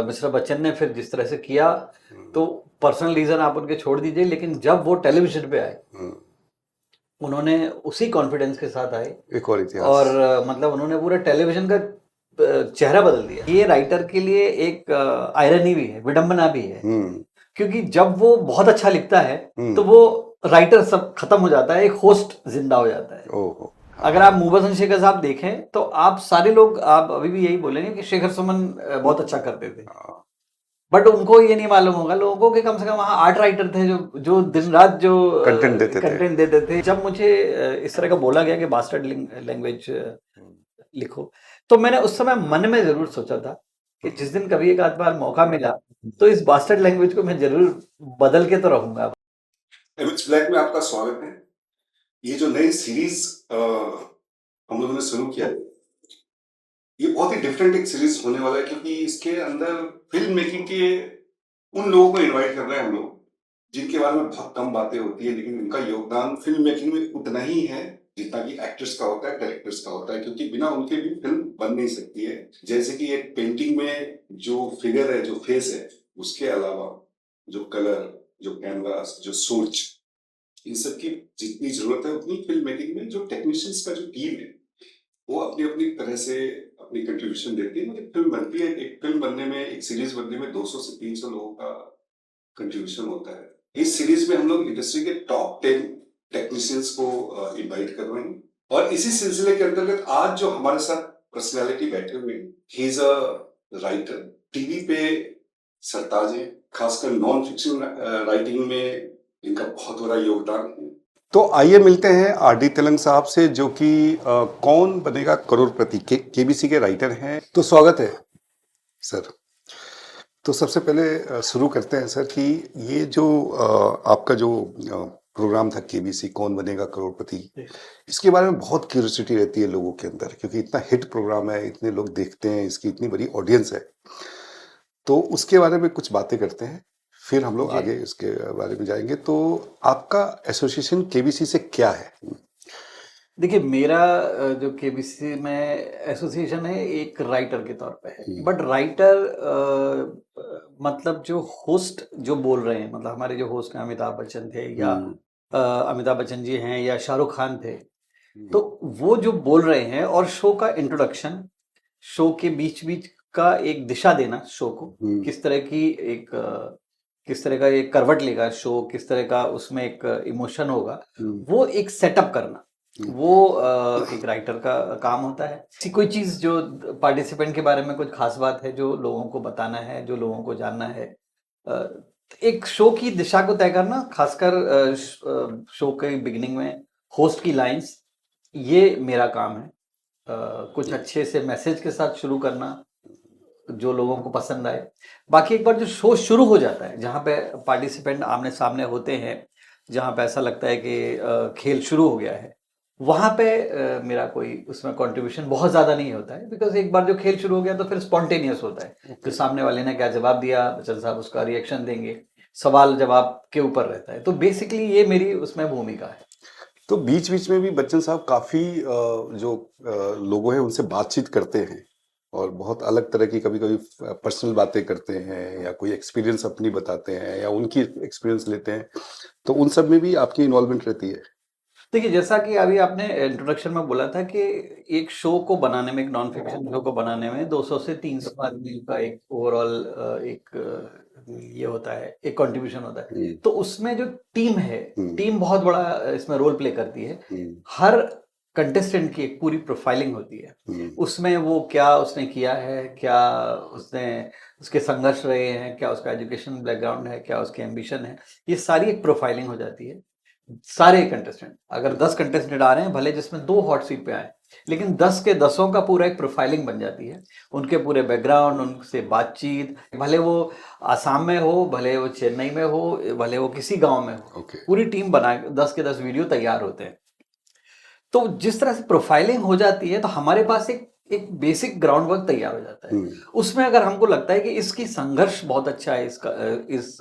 Mister Bachchan ने फिर जिस तरह से किया, हम्म, तो पर्सनल रीजन आप उनके छोड़ दीजिए, लेकिन जब वो टेलीविजन पे आए, हम्म, उन्होंने उसी कॉन्फिडेंस के साथ आए एक और और इतिहास। मतलब उन्होंने पूरा टेलीविजन का चेहरा बदल दिया। ये राइटर के लिए एक आयरनी भी है, विडंबना भी है, हम्म, क्योंकि जब वो बहुत अच्छा लिखता है तो हम्म, वो राइटर सब खत्म हो जाता है, एक होस्ट जिंदा हो जाता है। ओहो, अगर हाँ, आप मुबसन शेखर साहब देखें तो आप सारे लोग, आप अभी भी यही बोलेंगे कि शेखर सुमन बहुत अच्छा करते थे, हाँ, बट उनको ये नहीं मालूम होगा लोगों को कि कम से कम वहाँ 8 राइटर थे जो जो दिन रात जो कंटेंट देते थे। कंटेंट देते थे। जब मुझे इस तरह का बोला गया कि बास्टर्ड लैंग्वेज हम्म, लिखो, तो मैंने उस समय मन में जरूर सोचा था कि जिस दिन कभी एक आध बार मौका मिला तो इस बास्टर्ड लैंग्वेज को मैं जरूर बदल के तो रहूंगा। एमिट्स ब्लैक में आपका स्वागत है। ये जो नई सीरीज हम लोगों ने शुरू किया है, ये बहुत ही डिफरेंट एक सीरीज होने वाला है, क्योंकि इसके अंदर फिल्म मेकिंग के उन लोगों को इनवाइट कर रहे हैं हम लोग, जिनके बारे में बहुत कम बातें होती है, लेकिन उनका योगदान फिल्म मेकिंग में उतना ही है जितना कि एक्टर्स का होता है, डायरेक्टर्स का होता है, क्योंकि बिना उनके भी फिल्म बन नहीं सकती है। जैसे कि एक पेंटिंग में जो फिगर है, जो फेस है, उसके अलावा जो कलर, जो कैनवास, जो सोच, इन सब की जितनी जरूरत है उतनी फिल्म मेकिंग में जो टेक्नीशियंस का जो टीम है, वो अपनी अपनी तरह से अपनी कंट्रीब्यूशन देती है। मतलब फिल्म बनती है, एक फिल्म बनने में, एक सीरीज बनने में 200 से 300 लोगों का कंट्रीब्यूशन होता है। इस सीरीज में हम लोग इंडस्ट्री के टॉप 10 टेक्नीशियंस को इनवाइट कर रहे हैं, और इसी सिलसिले के अंतर्गत आज जो हमारे साथ पर्सनैलिटी बैठे हुए हैं, he is a writer. TV पे सरताज है, खासकर नॉन फिक्शन राइटिंग में इनका बहुत बड़ा योगदान है। तो आइए मिलते हैं आर.डी. तेलंग साहब से, जो कि कौन बनेगा करोड़पति केबीसी के राइटर हैं। तो स्वागत है सर। तो सबसे पहले शुरू करते हैं सर कि ये जो आपका जो प्रोग्राम था केबीसी कौन बनेगा करोड़पति, इसके बारे में बहुत क्यूरियोसिटी रहती है लोगों के अंदर, क्योंकि इतना हिट प्रोग्राम है, इतने लोग देखते हैं, इसकी इतनी बड़ी ऑडियंस है। तो उसके बारे में कुछ बातें करते हैं, फिर हम लोग जी, आगे इसके बारे में जाएंगे। तो आपका एसोसिएशन केबीसी से क्या है? देखिए मेरा जो केबीसी में एसोसिएशन है एक राइटर के तौर पे है, बट राइटर मतलब जो होस्ट जो बोल रहे हैं, मतलब हमारे जो होस्ट हैं अमिताभ बच्चन थे या अमिताभ बच्चन जी हैं या शाहरुख खान थे, तो वो जो बोल रहे हैं और शो का इंट्रोडक्शन, शो के बीच बीच का एक दिशा देना, शो को किस तरह की एक किस तरह का एक करवट लेगा शो, किस तरह का उसमें एक इमोशन होगा, वो एक सेटअप करना, वो एक राइटर का काम होता है। ऐसी कोई चीज जो पार्टिसिपेंट के बारे में कुछ खास बात है जो लोगों को बताना है, जो लोगों को जानना है, अ, एक शो की दिशा को तय करना, खासकर शो के बिगिनिंग में होस्ट की लाइंस, ये मेरा काम है। कुछ अच्छे से मैसेज के साथ शुरू करना जो लोगों को पसंद आए। बाकी एक बार जो शो शुरू हो जाता है, जहाँ पे पार्टिसिपेंट आमने सामने होते हैं, जहाँ पे ऐसा लगता है कि खेल शुरू हो गया है, वहाँ पे मेरा कोई उसमें कंट्रीब्यूशन बहुत ज़्यादा नहीं होता है, बिकॉज एक बार जो खेल शुरू हो गया तो फिर स्पॉन्टेनियस होता है। जो सामने वाले ने क्या जवाब दिया, बच्चन साहब उसका रिएक्शन देंगे, सवाल जवाब के ऊपर रहता है। तो बेसिकली ये मेरी उसमें भूमिका है। तो बीच बीच में भी बच्चन साहब काफी जो लोगों हैं उनसे बातचीत करते हैं, और बहुत अलग तरह की कभी कभी पर्सनल बातें करते हैं, या कोई एक्सपीरियंस अपनी बताते हैं, या उनकी एक्सपीरियंस लेते हैं। तो उन सब में भी आपकी इन्वॉल्वमेंट रहती है? देखिए जैसा कि अभी आपने इंट्रोडक्शन में बोला था कि एक शो को बनाने में, एक नॉन फिक्शन शो को बनाने में 200 से 300 आदमी का एक ओवरऑल एक ये होता है, एक कंट्रीब्यूशन होता है। तो उसमें जो टीम है, टीम बहुत बड़ा इसमें रोल प्ले करती है। हर कंटेस्टेंट की एक पूरी प्रोफाइलिंग होती है, उसमें वो क्या उसने किया है, क्या उसने उसके संघर्ष रहे हैं, क्या उसका एजुकेशन बैकग्राउंड है, क्या उसके एम्बिशन है, ये सारी एक प्रोफाइलिंग हो जाती है। सारे कंटेस्टेंट, अगर 10 कंटेस्टेंट आ रहे हैं, भले जिसमें 2 हॉट सीट पे आए, लेकिन 10 के 10 का पूरा एक प्रोफाइलिंग बन जाती है। उनके पूरे बैकग्राउंड, उनसे बातचीत, भले वो आसाम में हो, भले वो चेन्नई में हो, भले वो किसी गांव में हो, पूरी टीम बना 10 के 10 वीडियो तैयार होते हैं। तो जिस तरह से प्रोफाइलिंग हो जाती है, तो हमारे पास एक एक बेसिक ग्राउंड वर्क तैयार हो जाता है। उसमें अगर हमको लगता है कि इसकी संघर्ष बहुत अच्छा है, इसका इस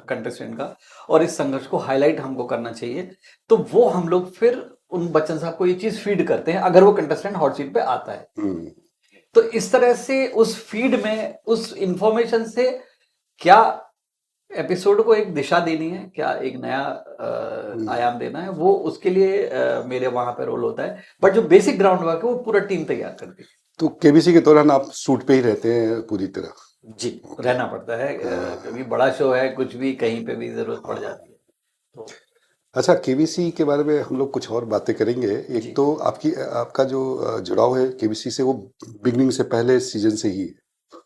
कंटेस्टेंट का, और इस संघर्ष को हाईलाइट हमको करना चाहिए, तो वो हम लोग फिर उन बच्चन साहब को ये चीज फीड करते हैं, अगर वो कंटेस्टेंट हॉट सीट पे आता है। तो इस तरह से उस फीड में उस इंफॉर्मेशन से क्या एपिसोड को एक दिशा देनी है, क्या एक नया आयाम देना है, वो उसके लिए मेरे वहां पे रोल होता है। बट जो बेसिक ग्राउंड वर्क है वो पूरा टीम तैयार करती है। तो केबीसी के दौरान आप शूट पे ही रहते हैं पूरी तरह? जी, रहना पड़ता है क्योंकि बड़ा शो है, कुछ भी कहीं पे भी जरूरत पड़ जाती है तो। अच्छा, केबीसी के बारे में हम लोग कुछ और बातें करेंगे। जी एक तो आपका जो जुड़ाव है केबीसी से, वो बिगनिंग से पहले सीजन से ही है,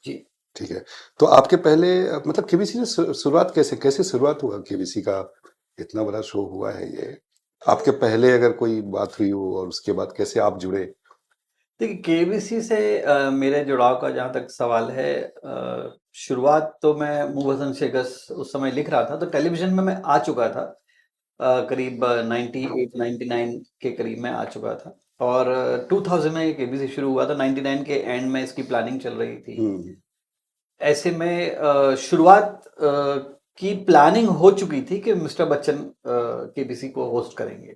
जी ठीक है। तो आपके पहले मतलब केबीसी से शुरुआत कैसे कैसे शुरुआत हुआ केबीसी का? इतना बड़ा शो हुआ है ये, आपके पहले अगर कोई बात हुई हो और उसके बाद कैसे आप जुड़े? देखिए, केबीसी से मेरे जुड़ाव का जहाँ तक सवाल है, शुरुआत तो मैं मुहसन शेखस उस समय लिख रहा था, तो टेलीविजन में मैं आ चुका था, करीब 98-99 के करीब में आ चुका था। और 2000 में केबीसी शुरू हुआ था, 99 के एंड में इसकी प्लानिंग चल रही थी। ऐसे में शुरुआत की प्लानिंग हो चुकी थी कि मिस्टर बच्चन केबीसी को होस्ट करेंगे।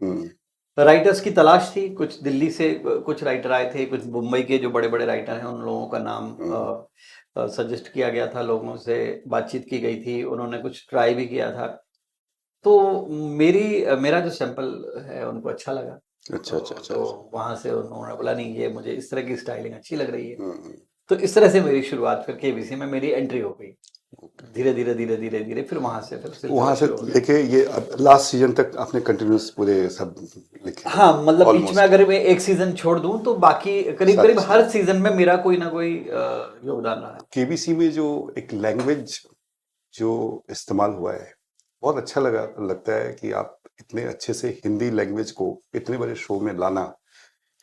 राइटर्स की तलाश थी, कुछ दिल्ली से कुछ राइटर आए थे, कुछ मुंबई के जो बड़े बड़े राइटर हैं उन लोगों का नाम सजेस्ट किया गया था, लोगों से बातचीत की गई थी, उन्होंने कुछ ट्राई भी किया था। तो मेरा जो सैंपल है उनको अच्छा लगा। अच्छा अच्छा अच्छा। तो वहां से उन्होंने बोला नहीं, ये मुझे इस तरह की स्टाइलिंग अच्छी लग रही है। तो इस तरह से मेरी शुरुआत फिर केबीसी में मेरी एंट्री हो गई। धीरे धीरे धीरे धीरे धीरे फिर वहां से वहां से लेके ये लास्ट सीजन तक आपने कंटिन्यूस पूरे सब लिखे? हाँ, मतलब बीच Almost. में अगर मैं एक सीजन छोड़ दूं तो बाकी करीब करीब हर सीजन में मेरा कोई ना कोई योगदान रहा है। केबीसी में जो एक लैंग्वेज जो इस्तेमाल हुआ है, बहुत अच्छा लगता है कि आप इतने अच्छे से हिंदी लैंग्वेज को इतने बड़े शो में लाना,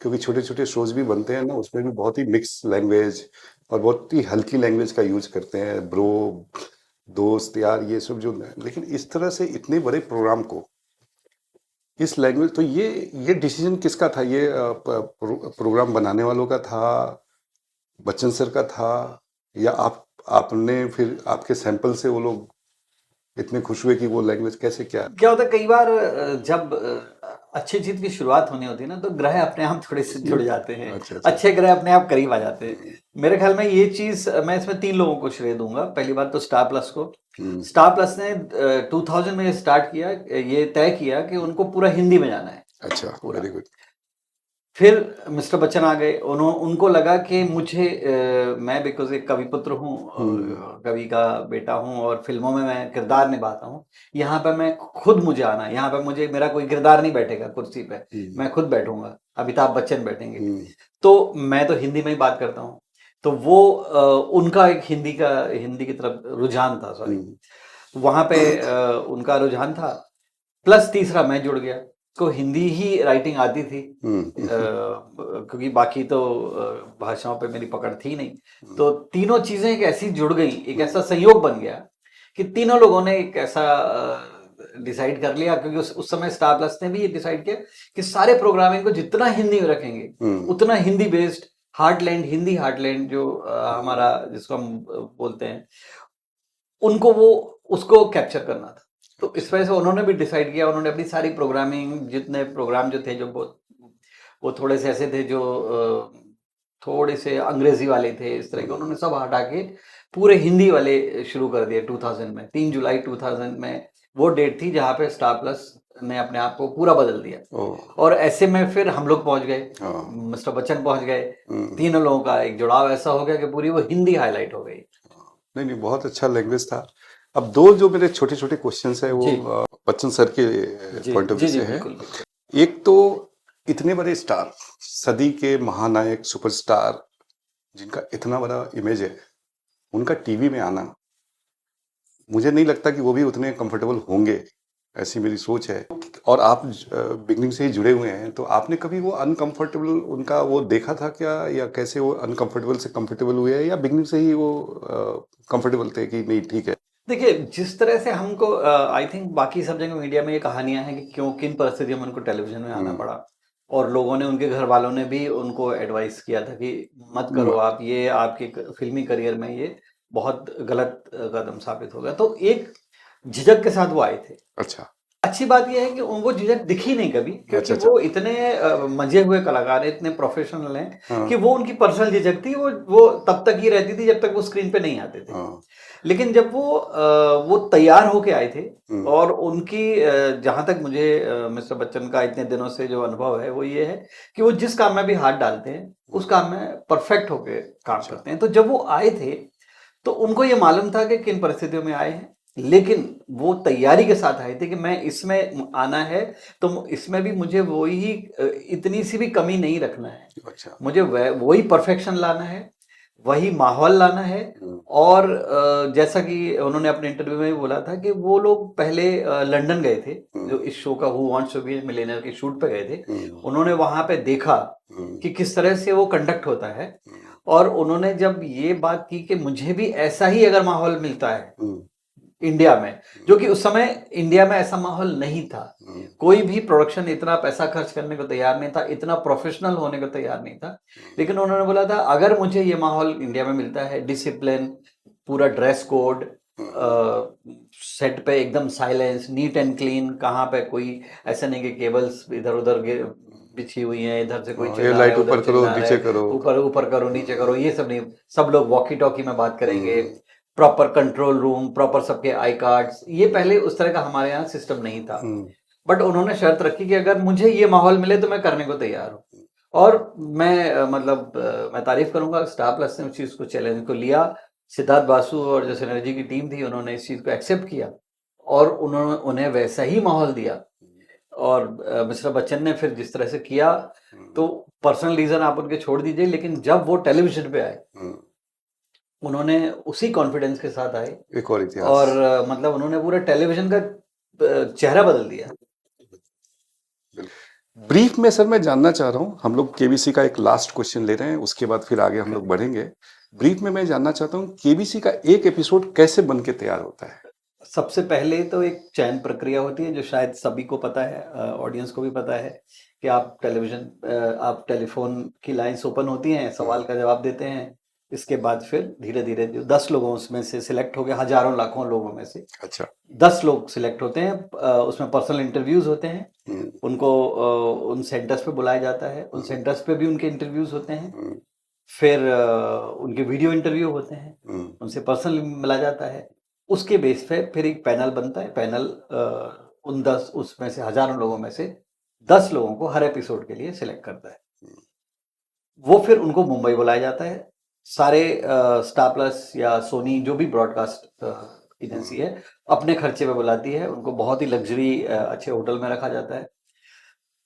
क्योंकि छोटे छोटे शोज भी बनते हैं ना, उसमें भी बहुत ही मिक्स लैंग्वेज और बहुत ही हल्की लैंग्वेज का यूज करते हैं, ब्रो, दोस्त, यार, ये सब जो, लेकिन इस तरह से इतने बड़े प्रोग्राम को इस लैंग्वेज, तो ये डिसीजन किसका था? ये प्रोग्राम बनाने वालों का था, बच्चन सर का था, या आपने फिर आपके सैंपल से वो लोग इतने खुश हुए कि वो लैंग्वेज कैसे क्या होता है कई बार जब अच्छी चीज की शुरुआत होनी होती है ना, तो ग्रह अपने आप थोड़े से जुड़ जाते हैं। अच्छा, अच्छा। अच्छे ग्रह अपने आप करीब आ जाते हैं। मेरे ख्याल में ये चीज मैं इसमें 3 लोगों को श्रेय दूंगा। पहली बात तो स्टार प्लस को। स्टार प्लस ने 2000 में स्टार्ट किया, ये तय किया कि उनको पूरा हिंदी में जाना है। अच्छा, वेरी गुड। फिर मिस्टर बच्चन आ गए, उनको लगा कि मुझे मैं बिकॉज एक कवि पुत्र हूँ, कवि का बेटा हूँ और फिल्मों में मैं किरदार निभाता हूँ, यहाँ पे मैं खुद मुझे आना है, यहाँ पे मुझे मेरा कोई किरदार नहीं बैठेगा कुर्सी पे, मैं खुद बैठूंगा, अमिताभ बच्चन बैठेंगे, तो मैं तो हिंदी में ही बात करता हूँ। तो वो उनका एक हिंदी की तरफ रुझान था, सॉरी, वहां पे उनका रुझान था। प्लस तीसरा मैं जुड़ गया, को हिंदी ही राइटिंग आती थी, क्योंकि बाकी तो भाषाओं पे मेरी पकड़ थी नहीं। तो तीनों चीजें एक ऐसी जुड़ गई, एक ऐसा संयोग बन गया कि तीनों लोगों ने एक ऐसा डिसाइड कर लिया, क्योंकि उस समय स्टार प्लस ने भी ये डिसाइड किया कि सारे प्रोग्रामिंग को जितना हिंदी में रखेंगे उतना Hindi based heartland, Hindi heartland जो हमारा जिसको हम बोलते हैं, उनको वो उसको कैप्चर करना था। तो इस वजह से उन्होंने भी डिसाइड किया, उन्होंने अपनी सारी प्रोग्रामिंग, जितने प्रोग्राम जो थे, जो वो थोड़े से ऐसे थे जो थोड़े से अंग्रेजी वाले थे, इस तरह के, उन्होंने सब हटा के पूरे हिंदी वाले शुरू कर दिए 2000 में। 3 जुलाई 2000 में वो डेट थी जहाँ पे स्टार प्लस ने अपने आप को पूरा बदल दिया। और ऐसे में फिर हम लोग पहुंच गए, मिस्टर बच्चन पहुंच गए, तीनों लोगों का एक जुड़ाव ऐसा हो गया कि पूरी वो हिंदी हाईलाइट हो गई। नहीं, बहुत अच्छा लैंग्वेज था। अब 2 जो मेरे छोटे छोटे क्वेश्चंस है वो बच्चन सर के पॉइंट ऑफ व्यू से है। एक तो इतने बड़े स्टार, सदी के महानायक, सुपरस्टार, जिनका इतना बड़ा इमेज है, उनका टीवी में आना, मुझे नहीं लगता कि वो भी उतने कंफर्टेबल होंगे, ऐसी मेरी सोच है। और आप बिगनिंग से ही जुड़े हुए हैं, तो आपने कभी वो अनकंफर्टेबल उनका वो देखा था क्या, या कैसे वो अनकंफर्टेबल से कंफर्टेबल हुए हैं, या बिगनिंग से ही वो कंफर्टेबल थे कि नहीं ठीक है? देखिए, जिस तरह से हमको आई थिंक बाकी सब जगह मीडिया में ये कहानियां हैं कि क्यों, किन परिस्थितियों में उनको टेलीविजन में आना पड़ा, और लोगों ने, उनके घर वालों ने भी उनको एडवाइस किया था कि मत करो आप ये, आपके फिल्मी करियर में ये बहुत गलत कदम साबित होगा। तो एक झिझक के साथ वो आए थे। अच्छा अच्छी बात यह है कि उनको झिझक दिखी नहीं कभी, क्योंकि अच्छा। वो इतने मजे हुए कलाकार हैं, इतने प्रोफेशनल हैं हाँ। कि वो उनकी पर्सनल झिझक थी, वो तब तक ही रहती थी जब तक वो स्क्रीन पे नहीं आते थे। हाँ। लेकिन जब वो तैयार होके आए थे, हम्म। और उनकी जहां तक मुझे मिस्टर बच्चन का इतने दिनों से जो अनुभव है वो ये है कि वो जिस काम में भी हाथ डालते हैं उस काम में परफेक्ट होके काम अच्छा। करते हैं। तो जब वो आए थे तो उनको ये मालूम था कि किन परिस्थितियों में आए हैं, लेकिन वो तैयारी के साथ आए थे कि मैं इसमें आना है तो इसमें भी मुझे वही इतनी सी भी कमी नहीं रखना है, अच्छा। मुझे वही परफेक्शन लाना है, वही माहौल लाना है। हम्म। और जैसा कि उन्होंने अपने इंटरव्यू में भी बोला था कि वो लोग पहले लंदन गए थे, जो इस शो का who wants to be a millionaire के शूट पे गए थे। उन्होंने वहां पे देखा कि किस तरह से वो कंडक्ट होता है, और उन्होंने जब ये बात की कि मुझे भी ऐसा ही अगर माहौल मिलता है इंडिया में, जो कि उस समय इंडिया में ऐसा माहौल नहीं था, कोई भी प्रोडक्शन इतना पैसा खर्च करने को तैयार नहीं था, इतना प्रोफेशनल होने को तैयार नहीं था। लेकिन उन्होंने बोला था अगर मुझे ये माहौल इंडिया में मिलता है, डिसिप्लिन, पूरा ड्रेस कोड, सेट पे एकदम साइलेंस, नीट एंड क्लीन, कहाँ पे कोई ऐसा नहीं कि केबल्स इधर उधर बिछी हुई हैं, इधर से कोई ये चिल्ला रहा लाइट है, उधर ऊपर करो, चिल्ला रहा नीचे है, करो। ऊपर ऊपर करो, नीचे करो, ये सब नहीं। सब लोग वॉकी टॉकी में बात करेंगे, प्रॉपर कंट्रोल रूम, प्रॉपर सबके आई कार्ड्स, ये पहले उस तरह का हमारे यहाँ सिस्टम नहीं था। बट उन्होंने शर्त रखी कि अगर मुझे ये माहौल मिले तो मैं करने को तैयार हूँ। और मैं मैं तारीफ करूंगा, स्टार प्लस ने उस चीज को, चैलेंज को लिया। सिद्धार्थ बासु और जो सिनर्जी की टीम थी उन्होंने इस चीज को एक्सेप्ट किया और उन्होंने उन्हें वैसा ही माहौल दिया। और मिस्टर बच्चन ने फिर जिस तरह से किया, तो पर्सनल रीजन आप उनके छोड़ दीजिए, लेकिन जब वो टेलीविजन पे आए उन्होंने उसी कॉन्फिडेंस के साथ आए, एक और इतिहास। और मतलब उन्होंने पूरा टेलीविजन का चेहरा बदल दिया। ब्रीफ में सर मैं जानना चाह रहा हूँ, हम लोग केबीसी का एक लास्ट क्वेश्चन ले रहे हैं, उसके बाद फिर आगे हम लोग बढ़ेंगे। ब्रीफ में मैं जानना चाहता हूँ केबीसी का एक एपिसोड कैसे बन के तैयार होता है? सबसे पहले तो एक चयन प्रक्रिया होती है जो शायद सभी को पता है, ऑडियंस को भी पता है, कि आप टेलीफोन की लाइंस ओपन होती हैं, सवाल का जवाब देते हैं, इसके बाद फिर धीरे धीरे जो 10 लोगों उसमें से सिलेक्ट हो गए, हजारों लाखों लोगों में से अच्छा 10 लोग सिलेक्ट होते हैं। उसमें पर्सनल इंटरव्यूज होते हैं, उनको उन सेंटर्स पे बुलाया जाता है, उन सेंटर्स पे भी उनके इंटरव्यूज होते हैं, फिर उनके वीडियो इंटरव्यू होते हैं, उनसे पर्सनल मिला जाता है। उसके बेस पे फिर एक पैनल बनता है। पैनल उन 10 उसमें से हजारों लोगों में से 10 लोगों को हर एपिसोड के लिए सिलेक्ट करता है। वो फिर उनको मुंबई बुलाया जाता है। सारे स्टार प्लस या सोनी जो भी ब्रॉडकास्ट एजेंसी है अपने खर्चे पे बुलाती है, उनको बहुत ही लग्जरी अच्छे होटल में रखा जाता है।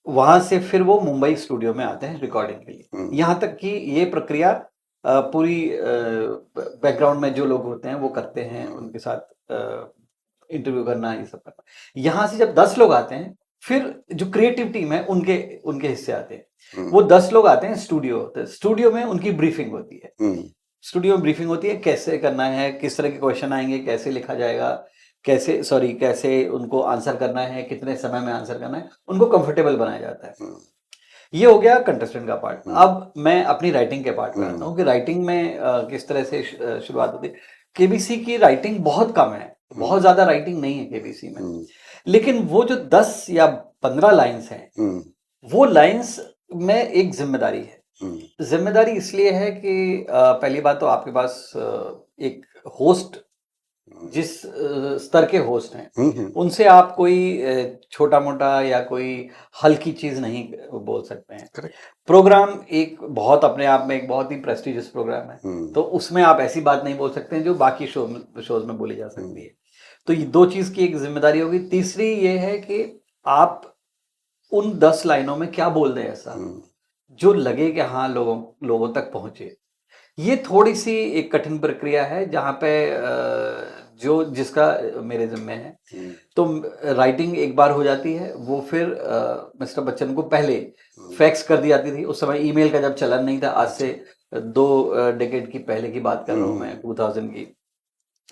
वहां से फिर वो मुंबई स्टूडियो में आते हैं रिकॉर्डिंग के लिए। यहाँ तक कि ये प्रक्रिया पूरी बैकग्राउंड में जो लोग होते हैं वो करते हैं, उनके साथ इंटरव्यू करना, ये सब करना। यहाँ से जब 10 लोग आते हैं, फिर जो क्रिएटिव टीम है उनके उनके हिस्से आते हैं। वो 10 लोग आते हैं स्टूडियो, तो स्टूडियो में उनकी ब्रीफिंग होती है। स्टूडियो में ब्रीफिंग होती है, कैसे करना है, किस तरह के क्वेश्चन आएंगे, कैसे लिखा जाएगा, कैसे उनको आंसर करना है, कितने समय में आंसर करना है, उनको कंफर्टेबल बनाया जाता है। ये हो गया कंटेस्टेंट का पार्ट। अब मैं अपनी राइटिंग के पार्ट में आता हूँ कि राइटिंग में किस तरह से शुरुआत होती है। केबीसी की राइटिंग बहुत कम है, बहुत ज्यादा राइटिंग नहीं है केबीसी में, लेकिन वो जो 10 या 15 लाइंस हैं, वो लाइंस में एक जिम्मेदारी है। जिम्मेदारी इसलिए है कि पहली बात तो आपके पास एक होस्ट, जिस स्तर के होस्ट हैं उनसे आप कोई छोटा मोटा या कोई हल्की चीज नहीं बोल सकते हैं। प्रोग्राम एक बहुत अपने आप में एक बहुत ही प्रेस्टिजियस प्रोग्राम है, तो उसमें आप ऐसी बात नहीं बोल सकते हैं जो बाकी शोज में बोली जा सकती है। तो ये 2 चीज की एक जिम्मेदारी होगी। तीसरी ये है कि आप उन 10 लाइनों में क्या बोल दें ऐसा जो लगे कि हाँ लोगों तक पहुंचे। ये थोड़ी सी एक कठिन प्रक्रिया है जहाँ पे जो जिसका मेरे जिम्मे है। तो राइटिंग एक बार हो जाती है, वो फिर मिस्टर बच्चन को पहले फैक्स कर दी जाती थी। उस समय ईमेल का जब चलन नहीं था, आज से 2 डेकेड की पहले की बात कर रहा हूँ मैं, 2000 की।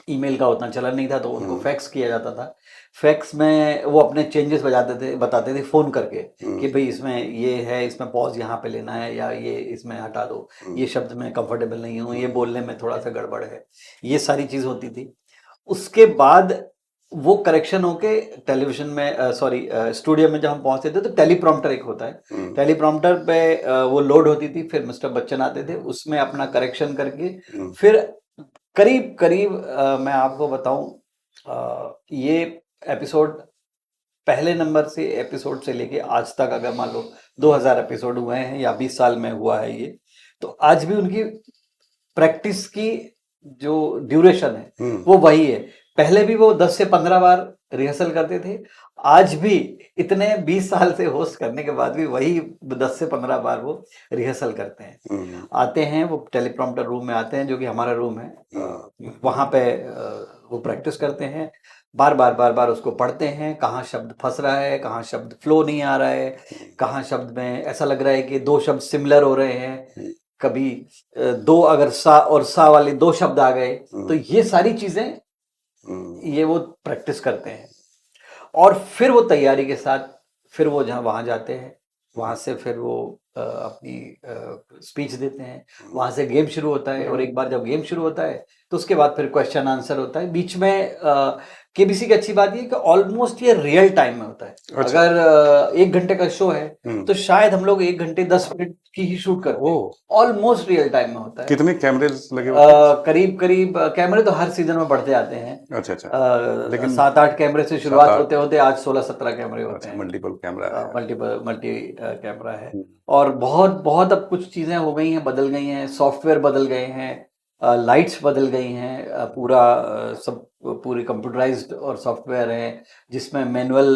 ईमेल का उतना चलन नहीं था, तो उनको फैक्स किया जाता था। फैक्स में वो अपने चेंजेस बताते थे फोन करके कि भाई इसमें ये है, इसमें पॉज यहाँ पे लेना है, या ये इसमें हटा दो, ये शब्द में कंफर्टेबल नहीं हूँ, ये बोलने में थोड़ा सा गड़बड़ है, ये सारी चीज होती थी। उसके बाद वो करेक्शन होके टेलीविजन में स्टूडियो में जब हम पहुंचते थे तो टेलीप्रॉम्प्टर एक होता है, टेलीप्रॉम्प्टर पे वो लोड होती थी, फिर मिस्टर बच्चन आते थे, उसमें अपना करेक्शन करके फिर करीब करीब मैं आपको बताऊं ये एपिसोड पहले नंबर से एपिसोड से लेके आज तक अगर मान लो 2000 एपिसोड हुए हैं या 20 साल में हुआ है ये, तो आज भी उनकी प्रैक्टिस की जो ड्यूरेशन है वो वही है। पहले भी वो 10 से 15 बार रिहर्सल करते थे, आज भी इतने 20 साल से होस्ट करने के बाद भी वही 10 से 15 बार वो रिहर्सल करते हैं। आते हैं वो टेलीप्रॉम्प्टर रूम में आते हैं, जो कि हमारा रूम है, वहां पे वो प्रैक्टिस करते हैं, बार बार उसको पढ़ते हैं, कहाँ शब्द फंस रहा है, कहाँ शब्द फ्लो नहीं आ रहा है, कहाँ शब्द में ऐसा लग रहा है कि दो शब्द सिमिलर हो रहे हैं, कभी दो अगर सा और सा वाले दो शब्द आ गए, तो ये सारी चीजें ये वो प्रैक्टिस करते हैं। और फिर वो तैयारी के साथ फिर वो जहाँ वहाँ जाते हैं, वहाँ से फिर वो अपनी स्पीच देते हैं, वहाँ से गेम शुरू होता है, और एक बार जब गेम शुरू होता है तो उसके बाद फिर क्वेश्चन आंसर होता है। बीच में केबीसी की अच्छी बात ये कि ऑलमोस्ट ये रियल टाइम में होता है। अच्छा। अगर 1 घंटे का शो है तो शायद हम लोग 1 घंटे 10 मिनट की ही शूट करते हैं, ऑलमोस्ट रियल टाइम में होता है। कितने कैमरे लगे हुए हैं? करीब करीब कैमरे तो हर सीजन में बढ़ते जाते हैं। अच्छा। लेकिन 7-8 कैमरे से शुरुआत होते होते आज 16-17 कैमरे होते हैं। मल्टीपल कैमरा है। मल्टी कैमरा है। और बहुत बहुत अब कुछ चीजें हो गई हैं, बदल गई हैं, सॉफ्टवेयर बदल गए हैं, लाइट्स बदल गई हैं, पूरा सब पूरी कंप्यूटराइज्ड और सॉफ्टवेयर है जिसमें मैनुअल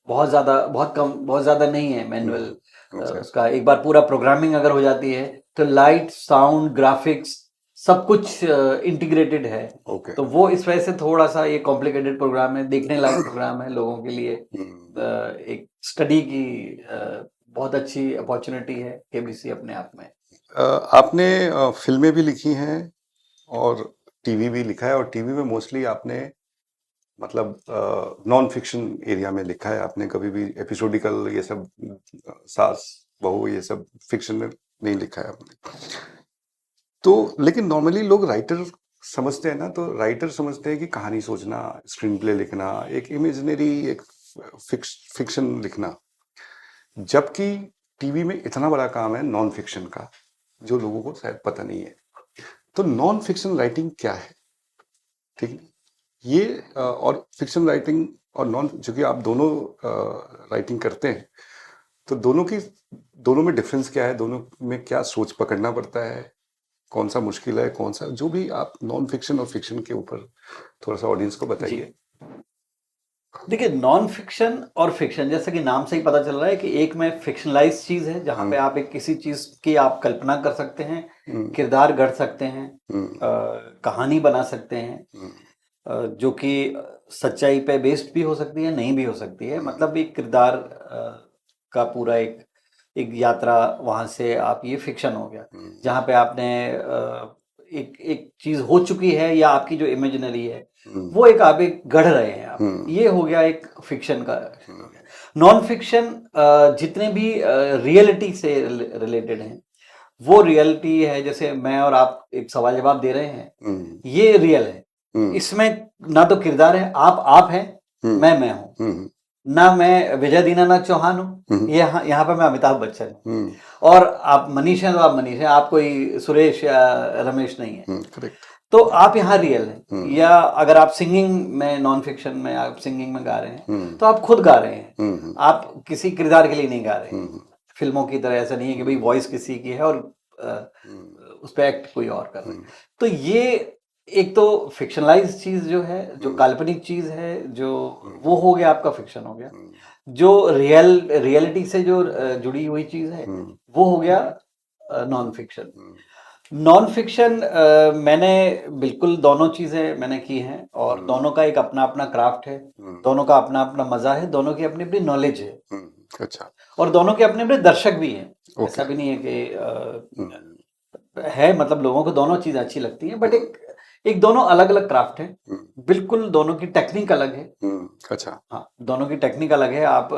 बहुत ज़्यादा नहीं है मैनुअल। उसका एक बार पूरा प्रोग्रामिंग अगर हो जाती है तो लाइट, साउंड, ग्राफिक्स सब कुछ इंटीग्रेटेड है। तो वो इस वजह से थोड़ा सा ये कॉम्प्लिकेटेड प्रोग्राम है, देखने लायक प्रोग्राम है लोगों के लिए। एक स्टडी की बहुत अच्छी अपॉर्चुनिटी है केबीसी अपने आप में। आपने फिल्में भी लिखी हैं और टीवी भी लिखा है, और टीवी में मोस्टली आपने मतलब नॉन फिक्शन एरिया में लिखा है। आपने कभी भी एपिसोडिकल ये सब सास बहू ये सब फिक्शन में नहीं लिखा है आपने। तो लेकिन नॉर्मली लोग राइटर समझते हैं ना, तो राइटर समझते हैं कि कहानी सोचना, स्क्रीन प्ले लिखना, एक इमेजिनरी एक फिक्शन लिखना, जबकि टीवी में इतना बड़ा काम है नॉन फिक्शन का जो लोगों को शायद पता नहीं है। तो नॉन फिक्शन राइटिंग क्या है, ठीक है ये, और फिक्शन राइटिंग और नॉन, जो कि आप दोनों राइटिंग करते हैं, तो दोनों में डिफरेंस क्या है, दोनों में क्या सोच पकड़ना पड़ता है, कौन सा मुश्किल है, कौन सा, जो भी आप नॉन फिक्शन और फिक्शन के ऊपर थोड़ा सा ऑडियंस को बताइए। देखिए, नॉन फिक्शन और फिक्शन जैसा कि नाम से ही पता चल रहा है कि एक में फिक्शनलाइज चीज है जहां पे आप एक किसी चीज की आप कल्पना कर सकते हैं, किरदार गढ़ सकते हैं, कहानी बना सकते हैं, जो कि सच्चाई पे बेस्ड भी हो सकती है, नहीं भी हो सकती है। मतलब एक किरदार का पूरा एक यात्रा, वहां से आप, ये फिक्शन हो गया जहां पे आपने एक चीज हो चुकी है या आपकी जो इमेजिनरी है वो आप एक गढ़ रहे हैं आप, ये हो गया एक फिक्शन का। नॉन फिक्शन जितने भी रियलिटी से रिलेटेड हैं वो रियलिटी है, जैसे मैं और आप एक सवाल जवाब दे रहे हैं, ये रियल है। इसमें ना तो किरदार है, आप हैं, मैं हूं, ना मैं विजय दीनानाथ चौहान हूँ, यहाँ पे मैं अमिताभ बच्चन हूँ, और आप मनीष हैं तो आप मनीष हैं, आप कोई सुरेश या रमेश नहीं है। तो आप यहाँ रियल हैं। या अगर आप सिंगिंग में, नॉन फिक्शन में आप सिंगिंग में गा रहे हैं तो आप खुद गा रहे हैं, आप किसी किरदार के लिए नहीं गा रहे हैं। फिल्मों की तरह ऐसा नहीं है कि भाई वॉइस किसी की है और उस पर एक्ट कोई और कर रहे हैं। तो ये एक तो फिक्शनलाइज चीज जो है, जो काल्पनिक चीज है, जो वो हो गया आपका फिक्शन हो गया। जो रियलिटी से जो जुड़ी हुई चीज है वो हो गया नॉन फिक्शन। नॉन फिक्शन मैंने बिल्कुल दोनों चीजें मैंने की हैं, और दोनों का एक अपना अपना क्राफ्ट है, दोनों का अपना अपना मजा है, दोनों की अपनी अपनी नॉलेज है। अच्छा। और दोनों के अपने अपने दर्शक भी हैं। ऐसा भी नहीं है कि है, मतलब लोगों को दोनों चीज अच्छी लगती है, बट एक दोनों अलग अलग क्राफ्ट है, बिल्कुल दोनों की टेक्निक अलग है। अच्छा। हाँ, दोनों की टेक्निक अलग है। आप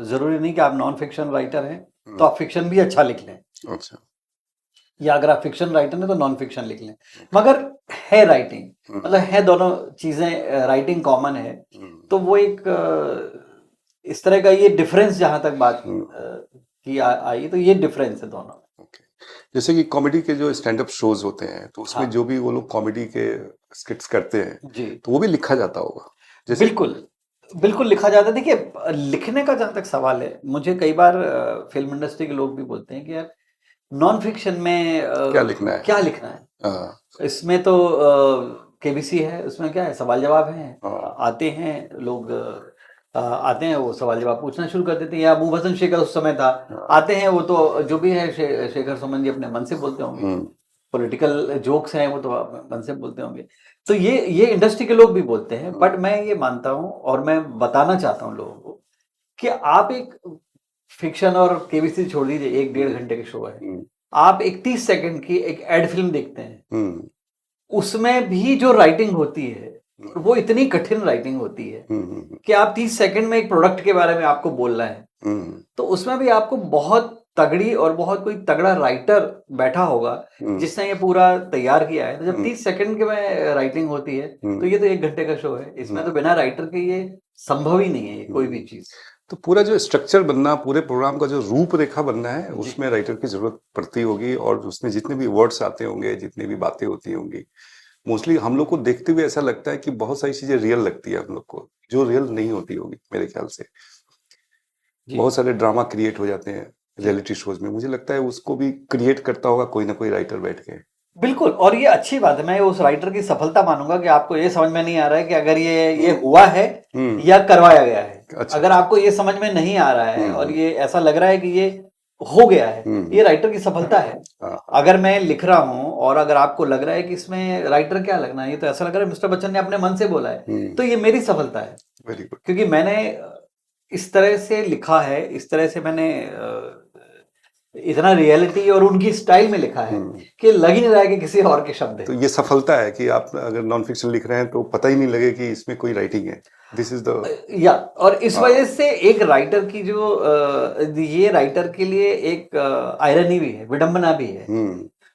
जरूरी नहीं कि आप नॉन फिक्शन राइटर हैं तो आप फिक्शन भी अच्छा लिख लें। अच्छा। या अगर आप फिक्शन राइटर हैं तो नॉन फिक्शन लिख लें, मगर है राइटिंग, मतलब है दोनों चीजें, राइटिंग कॉमन है, तो वो एक इस तरह का ये डिफरेंस जहां तक बात की आई, तो ये डिफरेंस है दोनों में। जैसे कि कॉमेडी के जो स्टैंड अप शोज होते हैं तो उसमें हाँ। जो भी वो लोग कॉमेडी के स्किट्स करते हैं जी तो वो भी लिखा जाता होगा जैसे। बिल्कुल बिल्कुल लिखा जाता है। देखिए लिखने का जहां तक सवाल है, मुझे कई बार फिल्म इंडस्ट्री के लोग भी बोलते हैं कि यार नॉन फिक्शन में क्या लिखना है? क्या लिखना है, हाँ, इसमें तो केबीसी है, उसमें क्या है, सवाल जवाब है, हाँ। आते हैं लोग, आते हैं वो सवाल जवाब पूछना शुरू कर देते हैं, या अबू हसन शेखर उस समय था, आते हैं वो तो जो भी है शेखर सुमन जी अपने मन से बोलते होंगे, पॉलिटिकल जोक्स हैं वो तो मन से बोलते होंगे, तो ये इंडस्ट्री के लोग भी बोलते हैं। बट मैं ये मानता हूँ और मैं बताना चाहता हूँ लोगों को कि आप एक फिक्शन और केबीसी छोड़ दीजिए, 1-1.5 घंटे के शो है, आप एक 30 सेकंड की एक एड फिल्म देखते हैं, उसमें भी जो राइटिंग होती है वो इतनी कठिन राइटिंग होती है कि आप 30 सेकंड में एक प्रोडक्ट के बारे में आपको बोलना है, तो उसमें भी आपको बहुत तगड़ी और बहुत कोई तगड़ा राइटर बैठा होगा जिसने ये पूरा तैयार किया है। तो जब 30 सेकंड के में राइटिंग होती है तो ये तो 1 घंटे का शो है, इसमें तो बिना राइटर के ये संभव ही नहीं है कोई भी चीज। तो पूरा जो स्ट्रक्चर बनना, पूरे प्रोग्राम का जो रूपरेखा बनना है उसमें राइटर की जरूरत पड़ती होगी, और उसमें जितने भी वर्ड्स आते होंगे, जितनी भी बातें होती होंगी, मोस्टली हम लोग को देखते हुए ऐसा लगता है कि बहुत सारी चीजें रियल लगती है हम लोग को, जो रियल नहीं होती होगी मेरे ख्याल से। बहुत सारे ड्रामा क्रिएट हो जाते हैं रियलिटी शोज में, मुझे लगता है उसको भी क्रिएट करता होगा कोई ना कोई राइटर बैठ के। बिल्कुल, और ये अच्छी बात है, मैं उस राइटर की सफलता मानूंगा कि आपको ये समझ में नहीं आ रहा है कि अगर ये हुआ है या करवाया गया है। अच्छा। अगर आपको ये समझ में नहीं आ रहा है और ये ऐसा लग रहा है कि ये हो गया है, ये राइटर की सफलता है। अगर मैं लिख रहा हूं और अगर आपको लग रहा है कि इसमें राइटर क्या लगना है, ये तो ऐसा लग रहा है मिस्टर बच्चन ने अपने मन से बोला है, तो ये मेरी सफलता है। Very good. क्योंकि मैंने इस तरह से लिखा है, इस तरह से मैंने इतना रियलिटी और उनकी स्टाइल में लिखा है कि लग ही नहीं रहा है कि किसी और के शब्द है। तो ये सफलता है कि आप अगर नॉन फिक्शन लिख रहे हैं तो पता ही नहीं लगे कि इसमें कोई राइटिंग है। दिस इज द या, और इस वजह से एक राइटर की जो ये राइटर के लिए एक आयरनी भी है, विडंबना भी है,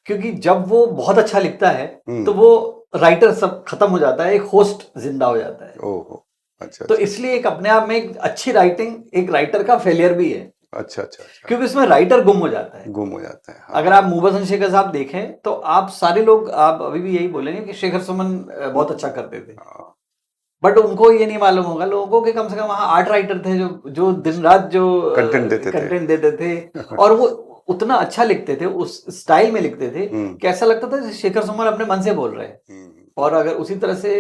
क्योंकि जब वो बहुत अच्छा लिखता है तो वो राइटर सब खत्म हो जाता है, एक होस्ट जिंदा हो जाता है। ओहो, अच्छा। तो इसलिए एक अपने आप में एक अच्छी राइटिंग एक राइटर का फेलियर भी है। अच्छा। क्योंकि इसमें राइटर गुम हो जाता है। हाँ। अगर आप मुबसन शेखर साहब देखें तो आप सारे लोग, आप अभी भी यही बोलेंगे कि शेखर सुमन बहुत अच्छा करते थे, बट उनको ये नहीं मालूम होगा लोगों को कि कम से कम वहां 8 राइटर थे जो दिन रात जो कंटेंट देते थे और वो उतना अच्छा लिखते थे, उस स्टाइल में लिखते थे कि ऐसा लगता था शेखर सुमन अपने मन से बोल रहे हैं। और अगर उसी तरह से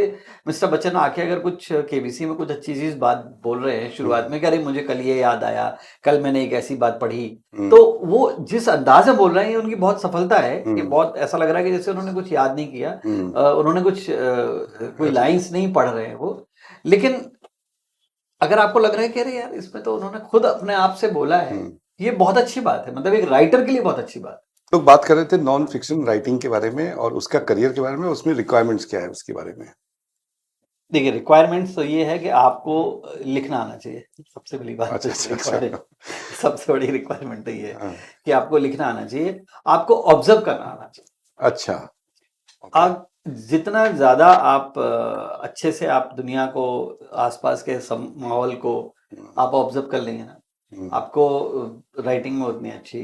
मिस्टर बच्चन आके अगर कुछ केबीसी में कुछ अच्छी चीज बात बोल रहे हैं शुरुआत में कि अरे मुझे कल ये याद आया, कल मैंने एक ऐसी बात पढ़ी, तो वो जिस अंदाज से बोल रहे हैं उनकी बहुत सफलता है कि बहुत ऐसा लग रहा है कि जैसे उन्होंने कुछ याद नहीं किया, उन्होंने कुछ कोई लाइंस नहीं पढ़ रहे हैं वो। लेकिन अगर आपको लग रहा है कि अरे यार इसमें तो उन्होंने खुद अपने आप से बोला है, ये बहुत अच्छी बात है, मतलब एक राइटर के लिए बहुत अच्छी बात है। लोग बात कर रहे थे नॉन फिक्शन राइटिंग के बारे में और उसका करियर के बारे में, उसमें रिक्वायरमेंट्स क्या है उसके बारे में? देखिए रिक्वायरमेंट्स तो ये है कि आपको लिखना आना चाहिए, सबसे बड़ी बात। अच्छा। सबसे बड़ी रिक्वायरमेंट तो ये है कि आपको लिखना आना चाहिए, आपको ऑब्जर्व करना आना चाहिए। अच्छा। आप जितना ज्यादा आप अच्छे से आप दुनिया को, आसपास के माहौल को आप ऑब्जर्व कर लेंगे ना, आपको राइटिंग में उतनी अच्छी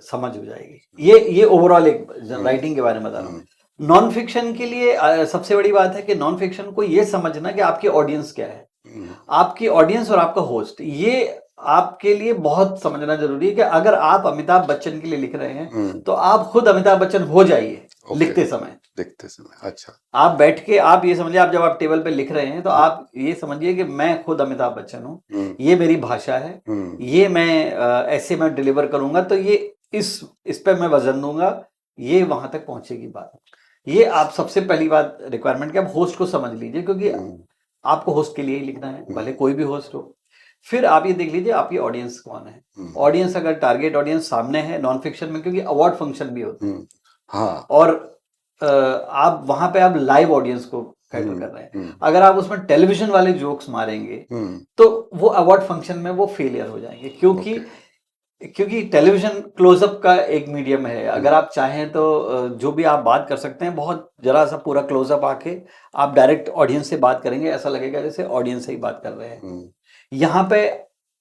समझ हो जाएगी। ये ओवरऑल एक राइटिंग के बारे में बता रहा हूँ। नॉन फिक्शन के लिए सबसे बड़ी बात है कि नॉन फिक्शन को ये समझना कि आपकी ऑडियंस क्या है, आपकी ऑडियंस और आपका होस्ट, ये आपके लिए बहुत समझना जरूरी है कि अगर आप अमिताभ बच्चन के लिए लिख रहे हैं तो आप खुद अमिताभ बच्चन हो जाइए लिखते समय। अच्छा। आप बैठ के आप ये समझिए, आप जब आप टेबल पे लिख रहे हैं तो आप ये समझिए कि मैं खुद अमिताभ बच्चन हूँ, ये मेरी भाषा है, ये मैं ऐसे मैं डिलीवर करूंगा, तो ये इस पे मैं वजन दूंगा, ये वहां तक पहुंचेगी बात। ये आप सबसे पहली बात रिक्वायरमेंट कि आप होस्ट को समझ लीजिए, क्योंकि आपको होस्ट के लिए ही लिखना है, भले कोई भी होस्ट हो। फिर आप ये देख लीजिए आपकी ऑडियंस कौन है। ऑडियंस अगर टारगेट ऑडियंस सामने है नॉन फिक्शन में, क्योंकि अवार्ड फंक्शन भी होते हैं, हाँ, और आप वहां पे आप लाइव ऑडियंस को कैटर कर रहे हैं। अगर आप उसमें टेलीविजन वाले जोक्स मारेंगे तो वो अवार्ड फंक्शन में वो फेलियर हो जाएंगे, क्योंकि क्योंकि टेलीविजन क्लोजअप का एक मीडियम है, अगर आप चाहें तो जो भी आप बात कर सकते हैं, बहुत जरा सा पूरा क्लोजअप आके आप डायरेक्ट ऑडियंस से बात करेंगे, ऐसा लगेगा जैसे ऑडियंस से ही बात कर रहे हैं। यहाँ पे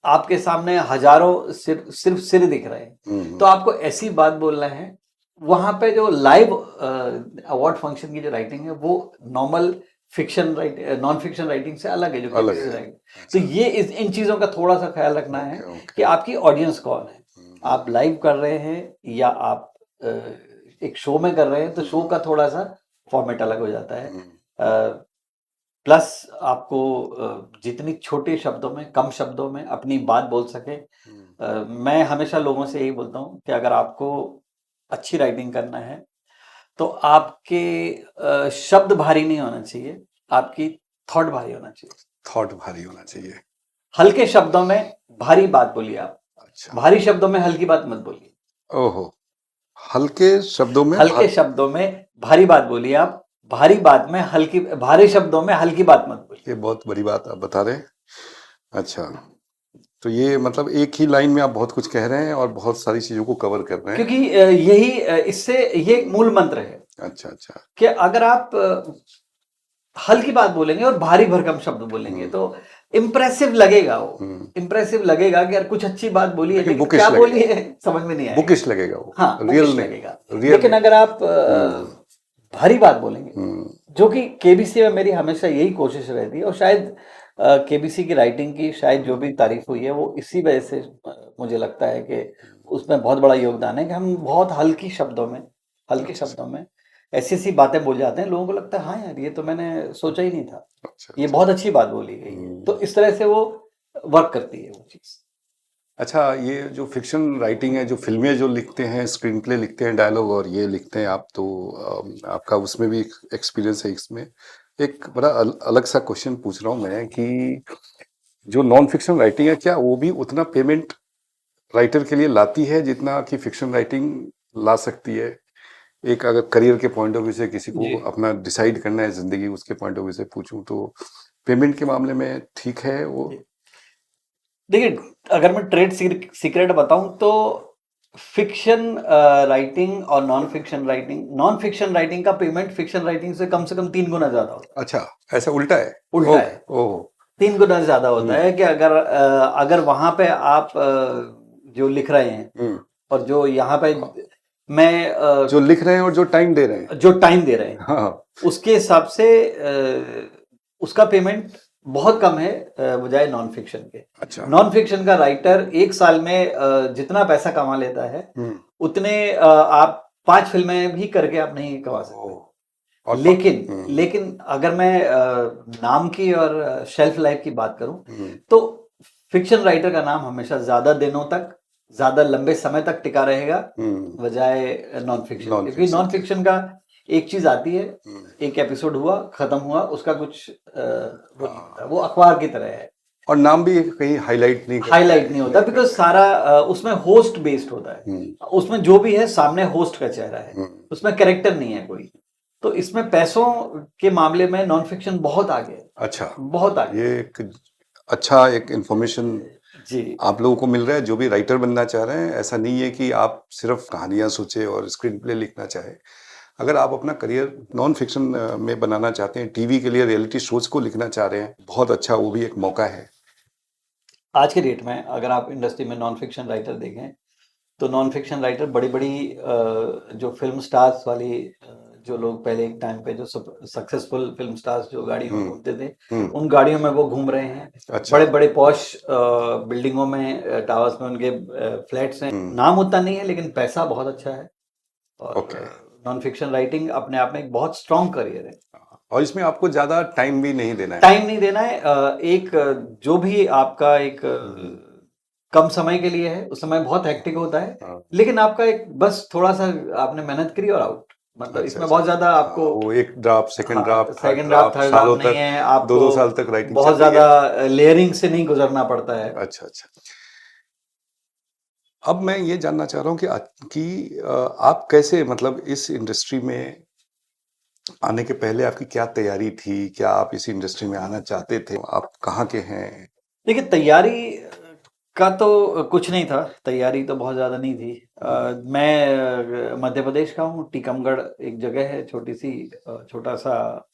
आपके सामने हजारों सिर्फ सिर दिख रहे हैं, तो आपको ऐसी बात बोलना है। वहां पे जो लाइव अवार्ड फंक्शन की जो राइटिंग है वो नॉर्मल नॉन फिक्शन राइटिंग से अलग है, जो अलग KBC है। राइटिंग। तो ये इन चीजों का थोड़ा सा ख्याल रखना है कि आपकी ऑडियंस कौन है, आप लाइव कर रहे हैं या आप एक शो में कर रहे हैं, तो शो का थोड़ा सा फॉर्मेट अलग हो जाता है। प्लस आपको जितनी छोटे शब्दों में, कम शब्दों में अपनी बात बोल सके। मैं हमेशा लोगों से यही बोलता हूँ कि अगर आपको अच्छी राइटिंग करना है तो आपके शब्द भारी नहीं होना चाहिए, आपकी थॉट भारी होना चाहिए। थॉट भारी होना चाहिए। हल्के शब्दों में भारी बात बोलिए आप, अच्छा। भारी शब्दों में हल्की बात मत बोलिए। ओहो, हल्के शब्दों में हल्के शब्दों में भारी बात बोलिए आप, भारी बात में हल्की, भारी शब्दों में हल्की बात मत बोलिए। ये बहुत बड़ी बात आप बता रहे हैं। अच्छा, तो ये मतलब एक ही लाइन में आप बहुत कुछ कह रहे हैं और बहुत सारी चीजों को कवर कर रहे हैं। क्योंकि यही इससे ये मूल मंत्र है अच्छा अच्छा। कि अगर आप हल्की बात बोलेंगे और भारी भरकम शब्द बोलेंगे तो इम्प्रेसिव लगेगा, वो इम्प्रेसिव लगेगा कि यार कुछ अच्छी बात बोली है, लेकिन क्या बोली है समझ में नहीं आएगा, बुकिश लगेगा वो। हाँ, रियल बुकिश लगेगा। लेकिन अगर आप भारी बात बोलेंगे, जो कि KBC में मेरी हमेशा यही कोशिश रहती है, और शायद KBC की राइटिंग की शायद जो भी तारीफ हुई है वो इसी वजह से मुझे लगता है कि उसमें बहुत बड़ा योगदान है कि हम बहुत हल्के शब्दों में ऐसी ऐसी बातें बोल जाते हैं, लोगों को लगता है हाँ यार ये तो मैंने सोचा ही नहीं था, ये बहुत अच्छी बात बोली गई है। तो इस तरह से वो वर्क करती है वो चीज। अच्छा, ये जो फिक्शन राइटिंग है, जो फिल्में जो लिखते हैं, स्क्रीन प्ले लिखते हैं, डायलॉग और ये लिखते हैं आप, तो आपका उसमें भी एक्सपीरियंस है। इसमें एक बड़ा अलग सा क्वेश्चन पूछ रहा हूँ मैं कि जो नॉन फिक्शन राइटिंग है, क्या वो भी उतना पेमेंट राइटर के लिए लाती है जितना कि फिक्शन राइटिंग ला सकती है? एक अगर करियर के पॉइंट ऑफ व्यू से किसी को अपना डिसाइड करना है जिंदगी, उसके पॉइंट ऑफ व्यू से पूछूं तो पेमेंट के मामले में ठीक है वो? देखिए, अगर मैं ट्रेड सीक्रेट बताऊं तो फिक्शन राइटिंग और नॉन फिक्शन राइटिंग का पेमेंट फिक्शन राइटिंग से कम 3 गुना ज्यादा होता है। अच्छा, ऐसा उल्टा है? उल्टा है, ओह, 3 गुना ज्यादा होता है कि अगर वहां पे आप जो लिख रहे हैं और जो यहाँ पे मैं जो लिख रहे हैं और जो टाइम दे रहे हैं, हाँ, उसके हिसाब से उसका पेमेंट बहुत कम है बजाय नॉन फिक्शन के। अच्छा। नॉन फिक्शन का राइटर एक साल में जितना पैसा कमा लेता है उतने आप 5 फिल्में भी करके आप नहीं कमा सकते। लेकिन अगर मैं नाम की और शेल्फ लाइफ की बात करूं तो फिक्शन राइटर का नाम हमेशा ज्यादा दिनों तक, ज्यादा लंबे समय तक टिका रहेगा बजाय नॉन फिक्शन। क्योंकि नॉन फिक्शन का एक चीज आती है, एक एपिसोड हुआ, खत्म हुआ, उसका कुछ वो अखबार की तरह है और नाम भी कहीं हाईलाइट नहीं होता, बिकॉज सारा उसमें होस्ट बेस्ड होता है। उसमें जो भी है सामने होस्ट का चेहरा है, उसमें कैरेक्टर नहीं है कोई। तो इसमें पैसों के मामले में नॉन फिक्शन बहुत आगे है। अच्छा, बहुत आगे। ये एक अच्छा एक इंफॉर्मेशन जी आप लोगों को मिल रहा है जो भी राइटर बनना चाह रहे हैं। ऐसा नहीं है कि आप सिर्फ कहानियां सोचे और स्क्रीन प्ले लिखना चाहे। अगर आप अपना करियर नॉन फिक्शन में बनाना चाहते हैं, टीवी के लिए रियलिटी शोज को लिखना चाह रहे हैं, बहुत अच्छा, वो भी एक मौका है। आज के डेट में अगर आप इंडस्ट्री में नॉन फिक्शन राइटर देखें तो नॉन फिक्शन राइटर बड़ी बड़ी जो फिल्म स्टार्स वाली जो लोग पहले एक टाइम पे जो सक्सेसफुल फिल्म स्टार्स जो गाड़ियों में घूमते थे, उन गाड़ियों में वो घूम रहे हैं। अच्छा। बड़े बड़े पॉश बिल्डिंगों में, टावर्स में उनके फ्लैट्स हैं। नाम उतना नहीं है लेकिन पैसा बहुत अच्छा है। और नॉन फिक्शन राइटिंग अपने आप में एक बहुत स्ट्रॉन्ग करियर है और इसमें आपको ज्यादा टाइम भी नहीं देना है। एक जो भी आपका एक कम समय के लिए है, उस समय बहुत हेक्टिक होता है, लेकिन आपका एक बस थोड़ा सा आपने मेहनत करी और आउट। मतलब इसमें बहुत ज्यादा आपको वो एक draft, second draft, third draft नहीं है, आपको 2-2 साल तक राइटिंग बहुत ज्यादा लेयरिंग से नहीं गुजरना पड़ता है। अच्छा अच्छा। अब मैं ये जानना चाह रहा हूँ कि आप कैसे, मतलब इस इंडस्ट्री में आने के पहले आपकी क्या तैयारी थी? क्या आप इस इंडस्ट्री में आना चाहते थे? आप कहाँ के हैं? देखिए, तैयारी का तो कुछ नहीं था, तैयारी तो बहुत ज़्यादा नहीं थी। मैं मध्य प्रदेश का हूँ, टीकमगढ़ एक जगह है, छोटी सी छोटा सा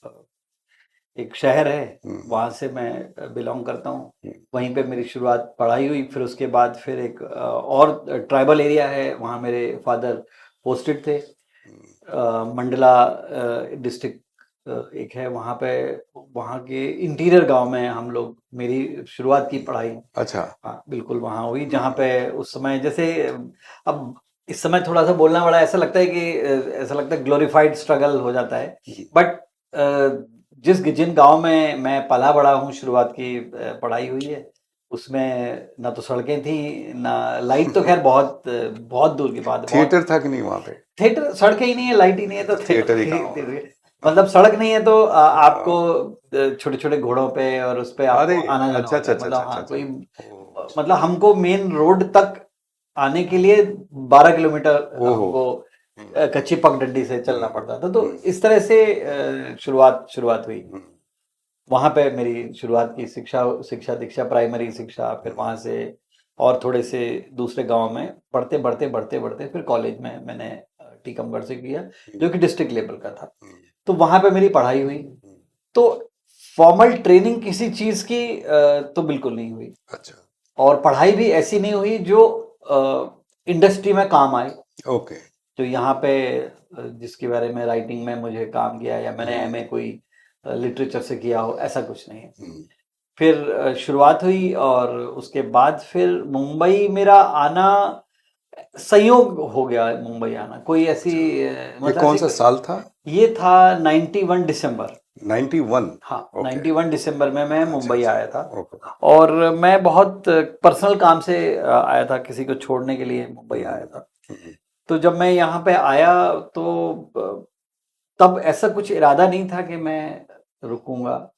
एक शहर है, वहाँ से मैं बिलोंग करता हूँ। वहीं पे मेरी शुरुआत पढ़ाई हुई, फिर उसके बाद फिर एक और ट्राइबल एरिया है, वहाँ मेरे फादर पोस्टेड थे। मंडला डिस्ट्रिक्ट एक है, वहाँ पे वहाँ के इंटीरियर गांव में हम लोग, मेरी शुरुआत की पढ़ाई। अच्छा। हाँ बिल्कुल वहाँ हुई, जहाँ पे उस समय जैसे अब इस समय थोड़ा सा बोलना बड़ा ऐसा लगता है कि ऐसा लगता है ग्लोरीफाइड स्ट्रगल हो जाता है, बट जिन गांव में मैं पला बड़ा हूँ, शुरुआत की पढ़ाई हुई है, उसमें ना तो सड़कें थी ना लाइट, तो खैर बहुत बहुत दूर की बात है। थिएटर था कि नहीं वहाँ पे? थिएटर, सड़कें ही नहीं है, लाइट ही नहीं है, तो थिएटर ही कहाँ होगा? मतलब सड़क नहीं है तो आपको छोटे छोटे घोड़ों पे और उस पे अरे आपको आना जाना अच्छा होता अच्छा है। अच्छा मतलब अच्छा हाँ अच्छा। कोई ओह, मतलब हमको मेन रोड तक आने के लिए 12 किलोमीटर ओहो। हमको कच्ची पगडंडी से चलना पड़ता था। तो इस तरह से शुरुआत हुई। वहाँ पे मेरी शुरुआत की शिक्षा दीक्षा, प्राइमरी शिक्षा, फिर वहाँ से और थोड़े से दूसरे गांव में बढ़ते फिर कॉलेज में मैंने टीकमगढ़ से किया, जो कि डिस्ट्रिक्ट लेवल का था। तो वहाँ पे मेरी पढ़ाई हुई। तो फॉर्मल ट्रेनिंग किसी चीज की तो बिल्कुल नहीं हुई। अच्छा। और पढ़ाई भी ऐसी नहीं हुई जो इंडस्ट्री में काम आए। ओके। जो यहाँ पे जिसके बारे में राइटिंग में मुझे काम किया, या मैंने एमए कोई लिटरेचर से किया हो, ऐसा कुछ नहीं है। फिर शुरुआत हुई और उसके बाद फिर मुंबई मेरा आना संयोग हो गया। मुंबई आना कोई ऐसी ये कौन सा साल था? ये था 91 दिसंबर। 91? हाँ ओके। 91 दिसंबर में मैं मुंबई अच्छा, आया था। ओके। और मैं बहुत पर्सनल काम से आया था, किसी को छोड़ने के लिए मुंबई आया था। तो जब मैं यहाँ पे आया तो तब ऐसा कुछ इरादा नहीं था कि मैं रुकूंगा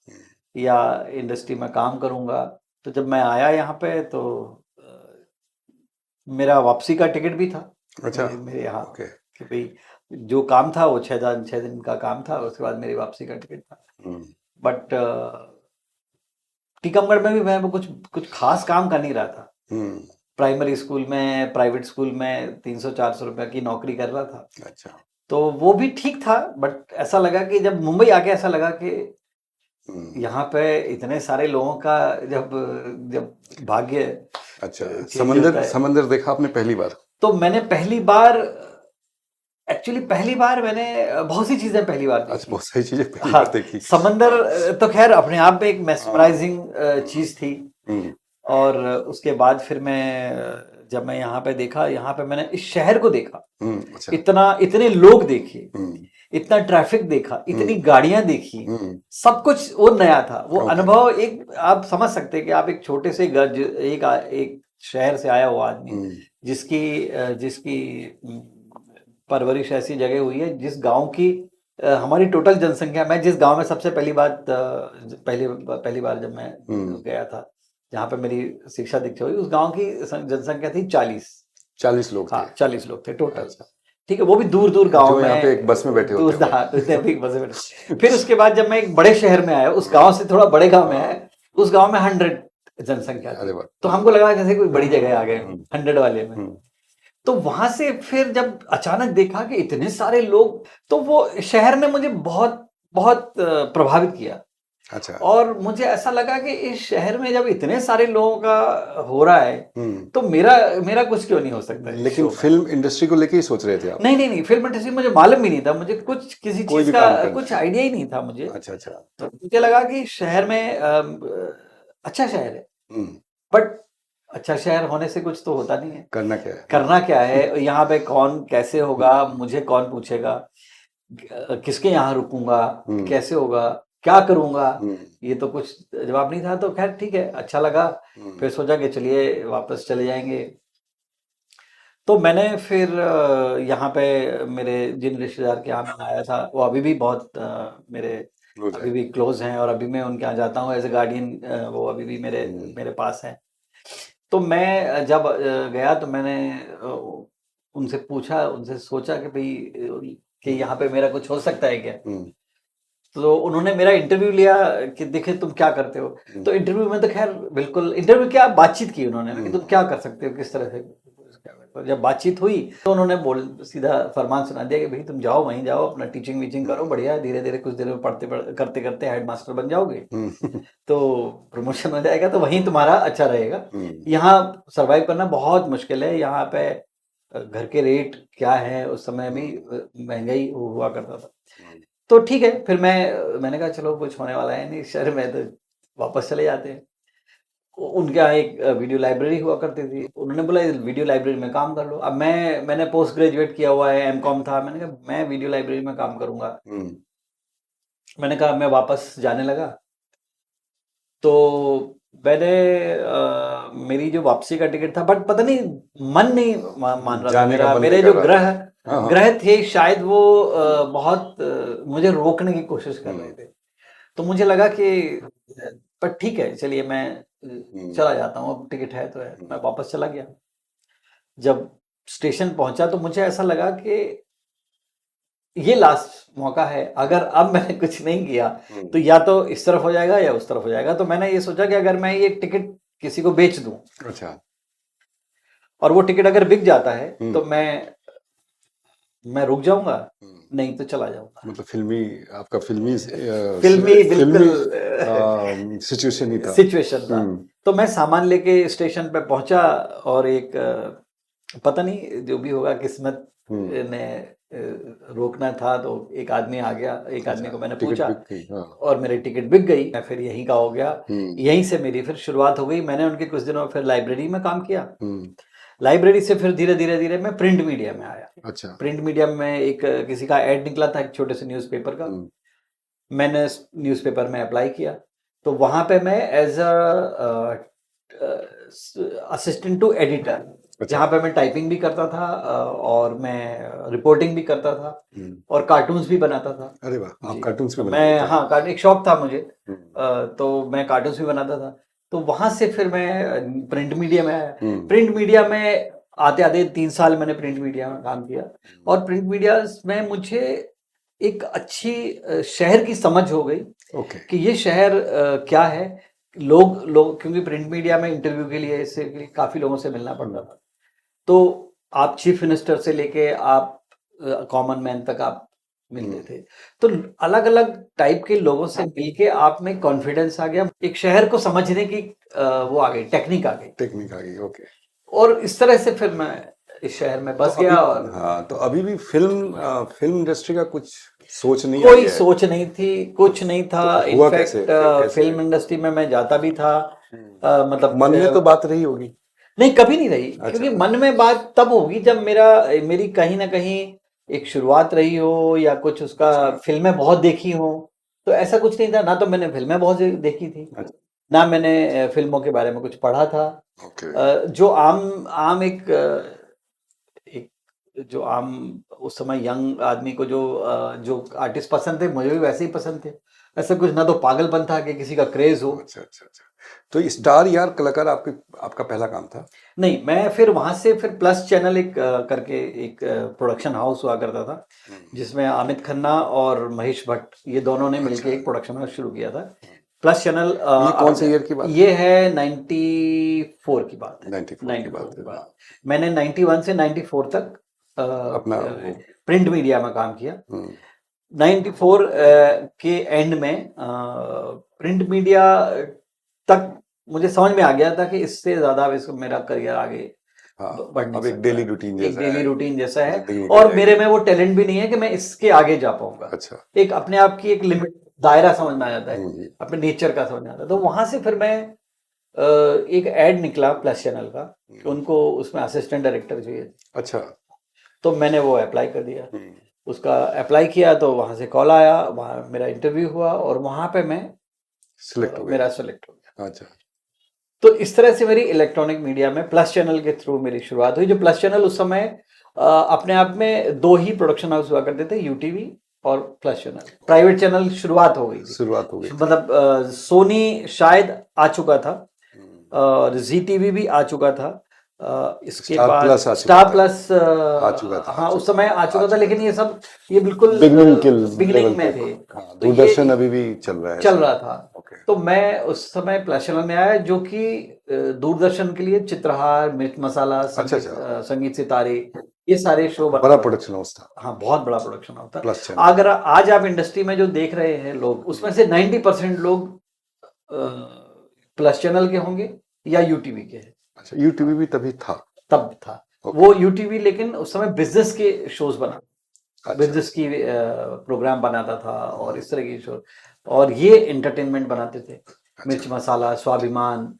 या इंडस्ट्री में काम करूंगा। तो जब मैं आया यहाँ पे तो मेरा वापसी का टिकट भी था। अच्छा। मेरे यहाँ ओके। कि भाई जो काम था वो 6 दिन का काम था, उसके बाद मेरी वापसी का टिकट था। बट टीकमगढ़ में भी मैं वो कुछ खास काम कर नहीं रहा था। प्राइमरी स्कूल में, प्राइवेट स्कूल में 300-400 रुपए की नौकरी कर रहा था। अच्छा। तो वो भी ठीक था, बट ऐसा लगा कि जब मुंबई आके ऐसा लगा कि यहाँ पे इतने सारे लोगों का जब भाग्य अच्छा। change होता है। समंदर देखा आपने पहली बार? तो मैंने पहली बार मैंने बहुत सी चीजें पहली बार अच्छा, देखी। बहुत सारी चीजें पहली हाँ, बार देखी। समंदर तो खैर अपने आप में एक मेस्मराइजिंग चीज थी। और उसके बाद फिर जब मैं यहाँ पे देखा, यहाँ पे मैंने इस शहर को देखा, अच्छा। इतने लोग देखे, इतना ट्रैफिक देखा, इतनी गाड़ियां देखी, सब कुछ वो नया था। वो अनुभव एक आप समझ सकते हैं कि आप एक छोटे से एक शहर से आया हुआ आदमी, जिसकी परवरिश ऐसी जगह हुई है, जिस गांव की हमारी टोटल जनसंख्या, मैं जिस गांव में सबसे पहली बार जब मैं गया था, जहाँ पे मेरी शिक्षा दीक्षा हुई, उस गांव की जनसंख्या थी 40 लोग। हाँ 40 लोग थे टोटल। ठीक है, वो भी दूर दूर गांव में, यहाँ पे एक बस में बैठे होते हैं। फिर उसके बाद जब मैं एक बड़े शहर में आया, उस गांव से थोड़ा बड़े गांव में आया, उस गांव में 100 जनसंख्या थी। तो हमको लगा जैसे कोई बड़ी जगह आ गए 100 वाले में। तो वहां से फिर जब अचानक देखा कि इतने सारे लोग, तो वो शहर ने मुझे बहुत बहुत प्रभावित किया। अच्छा। और मुझे ऐसा लगा कि इस शहर में जब इतने सारे लोगों का हो रहा है, तो मेरा कुछ क्यों नहीं हो सकता है। लेकिन फिल्म इंडस्ट्री को लेके ही सोच रहे थे आप? नहीं, फिल्म इंडस्ट्री मुझे मालूम भी नहीं था, मुझे किसी चीज का कुछ आइडिया ही नहीं था मुझे। अच्छा। तो मुझे लगा कि शहर में अच्छा शहर है, बट अच्छा शहर होने से कुछ तो होता नहीं है। करना क्या है यहाँ पे, कौन कैसे होगा, मुझे कौन पूछेगा, किसके यहाँ रुकूंगा, कैसे होगा, क्या करूंगा, ये तो कुछ जवाब नहीं था। तो खैर ठीक है, अच्छा लगा। फिर सोचा कि चलिए वापस चले जाएंगे। तो मैंने फिर यहाँ पे मेरे जिन रिश्तेदार के यहाँ मैं आया था, वो अभी भी बहुत मेरे अभी भी क्लोज हैं, और अभी मैं उनके यहाँ जाता हूँ एज ए गार्डियन। वो अभी भी मेरे पास हैं। तो मैं जब गया तो मैंने उनसे सोचा कि भाई कि यहाँ पे मेरा कुछ हो सकता है क्या। तो उन्होंने मेरा इंटरव्यू लिया कि देखे तुम क्या करते हो। तो इंटरव्यू में तो खैर बिल्कुल इंटरव्यू क्या बातचीत की उन्होंने कि तुम क्या कर सकते हो, किस तरह से तो जब बातचीत हुई तो उन्होंने सीधा फरमान सुना दिया कि भाई तुम जाओ, वहीं जाओ, अपना टीचिंग वीचिंग करो, बढ़िया, धीरे धीरे कुछ देर में करते करते हेड मास्टर बन जाओगे, तो प्रमोशन हो जाएगा, तो वहीं तुम्हारा अच्छा रहेगा। यहाँ सर्वाइव करना बहुत मुश्किल है। यहाँ पे घर के रेट क्या है, उस समय भी महंगाई हुआ करता था। तो ठीक है, फिर मैंने कहा चलो कुछ होने वाला है नहीं शहर में, तो वापस चले जाते हैं। उनके यहाँ एक वीडियो लाइब्रेरी हुआ करती थी, उन्होंने बोला वीडियो लाइब्रेरी में काम कर लो। अब मैंने पोस्ट ग्रेजुएट किया हुआ है, एमकॉम था, मैंने कहा मैं वीडियो लाइब्रेरी में काम करूंगा। मैंने कहा मैं वापस जाने लगा, तो मैंने मेरी जो वापसी का टिकट था, बट पता नहीं मन नहीं मान रहा था मेरे जो ग्रह थे शायद वो बहुत मुझे रोकने की कोशिश कर रहे थे। तो मुझे लगा कि पर ठीक है, चलिए मैं चला जाता हूँ, अब टिकट है तो है। मैं वापस चला गया। जब स्टेशन पहुंचा तो मुझे ऐसा लगा कि ये लास्ट मौका है, अगर अब मैंने कुछ नहीं किया तो या तो इस तरफ हो जाएगा या उस तरफ हो जाएगा। तो मैंने ये सोचा कि अगर मैं ये टिकट किसी को बेच दूं, अच्छा, और वो टिकट अगर बिक जाता है तो मैं रुक जाऊंगा, नहीं तो चला जाऊंगा। मतलब आपका फिल्मी सिचुएशन ही था। तो मैं सामान लेके स्टेशन पे पहुंचा, और एक पता नहीं जो भी होगा किस्मत ने रोकना था, तो एक आदमी आ गया, एक आदमी को मैंने पूछा और मेरी टिकट बिक गई। मैं फिर यहीं का हो गया, यहीं से मेरी फिर शुरुआत हो गई। मैंने उनके कुछ दिनों फिर लाइब्रेरी में काम किया। लाइब्रेरी से फिर धीरे धीरे मैं प्रिंट मीडिया में आया। अच्छा। प्रिंट मीडिया में एक किसी का एड निकला था, एक छोटे से न्यूज़पेपर का। मैंने न्यूज़पेपर में अप्लाई किया, तो वहां पे मैं एज असिस्टेंट टू एडिटर, जहाँ पे मैं टाइपिंग भी करता था और मैं रिपोर्टिंग भी करता था और कार्टून्स भी बनाता था। अरे वाह, आप कार्टून्स भी बनाते थे? हाँ, एक शौक था मुझे, तो मैं कार्टून्स भी बनाता था। तो वहां से फिर मैं प्रिंट मीडिया में आया। प्रिंट मीडिया में आते आते 3 साल मैंने प्रिंट मीडिया में काम किया, और प्रिंट मीडिया में मुझे एक अच्छी शहर की समझ हो गई कि ये शहर क्या है। लोग क्योंकि प्रिंट मीडिया में इंटरव्यू के लिए काफी लोगों से मिलना पड़ता था, तो आप चीफ मिनिस्टर से लेके आप कॉमन मैन तक आप मिलते थे, तो अलग अलग टाइप के लोगों से मिलके आप में कॉन्फिडेंस आ गया, एक शहर को समझने की वो आ गई, टेक्निक आ गई। ओके। और इस तरह से फिर मैं इस शहर में बस गया। और हाँ, तो अभी भी फिल्म इंडस्ट्री का कुछ सोच नहीं, कोई सोच नहीं थी, कुछ नहीं था। इनफैक्ट फिल्म इंडस्ट्री में मैं जाता भी था, मतलब मन में तो बात रही होगी? नहीं, कभी नहीं रही। अच्छा। क्योंकि मन में बात तब होगी जब मेरी कहीं ना कहीं एक शुरुआत रही हो, या कुछ उसका फिल्में बहुत देखी हो। तो ऐसा कुछ नहीं था, ना तो मैंने फिल्में बहुत देखी थी, ना मैंने फिल्मों के बारे में कुछ पढ़ा था। जो आम एक जो आम उस समय यंग आदमी को जो आर्टिस्ट पसंद थे, मुझे भी वैसे ही पसंद थे। ऐसा कुछ ना तो पागलपन था कि किसी का क्रेज हो। अच्छा। तो स्टार यार कलाकार आपका पहला काम था? नहीं, मैं फिर वहां से फिर प्लस चैनल करके एक प्रोडक्शन हाउस हुआ करता था, जिसमें अमित खन्ना और महेश भट्ट, ये दोनों ने मिलकर एक प्रोडक्शन हाउस शुरू किया था। प्लस चैनल ये कौन से ईयर की बात? ये है 94 की बात है। 94 की बात। मैंने 91 से 94 तक अपना प्रिंट मीडिया में काम किया। 94 के एंड में प्रिंट मीडिया तक मुझे समझ में आ गया था कि इससे ज्यादा मेरा करियर आगे अब एक डेली रूटीन जैसा है, और मेरे में वो टैलेंट भी नहीं है कि मैं इसके आगे जा पाऊंगा। अच्छा। एक अपने आप की एक लिमिट, दायरा समझ में आ जाता है, अपने नेचर का समझ में आता है। तो वहां से फिर मैं एक एड निकला प्लस चैनल का, उनको उसमें असिस्टेंट डायरेक्टर चाहिए। अच्छा। तो मैंने वो अप्लाई कर दिया, उसका अप्लाई किया, तो वहां से कॉल आया, वहां मेरा इंटरव्यू हुआ, और वहां पे मैं मेरा सेलेक्ट हो गया। अच्छा। तो इस तरह से मेरी इलेक्ट्रॉनिक मीडिया में प्लस चैनल के थ्रू मेरी शुरुआत हुई। जो प्लस चैनल उस समय अपने आप में 2 ही प्रोडक्शन हाउस हुआ करते थे, यूटीवी और प्लस चैनल। प्राइवेट चैनल शुरुआत हो गई थी। मतलब सोनी शायद आ चुका था, और जी टीवी भी आ चुका था, इसके स्टार बाद प्लस आ चुका स्टार था। प्लस आ चुका था, हाँ आ उस समय आ चुका था, लेकिन ये सब ये बिल्कुल बिगनिंग बिगनिंग में थे। हाँ, तो ये दूरदर्शन अभी भी चल रहा है चल रहा था। ओके। तो मैं उस समय प्लस चैनल में आया, जो कि दूरदर्शन के लिए चित्रहार, मिर्च मसाला, अच्छा। संगीत सितारे, ये सारे शो बड़ा बनाता था। प्रोडक्शन हाउस था हाँ बहुत बड़ा प्रोडक्शन होता। Plus channel. अगर आज आप इंडस्ट्री में जो देख रहे हैं लोग, उसमें से 90% लोग प्लस चैनल के होंगे या यूटीवी के हैं। अच्छा, यूटीवी भी तभी था। तब था ओके। वो यूटीवी, लेकिन उस समय बिजनेस के शोज बना, अच्छा, बिजनेस की प्रोग्राम बनाता था और इस तरह की शो, और ये एंटरटेनमेंट बनाते थे। मिर्च मसाला, स्वाभिमान,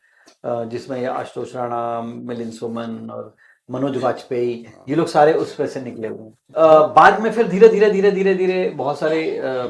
जिसमें ये आशुतोष राणा, मिलिंद सोमन और मनोज वाजपेयी, ये लोग सारे उस पे से निकले हुए हैं। बाद में फिर धीरे धीरे धीरे धीरे धीरे बहुत सारे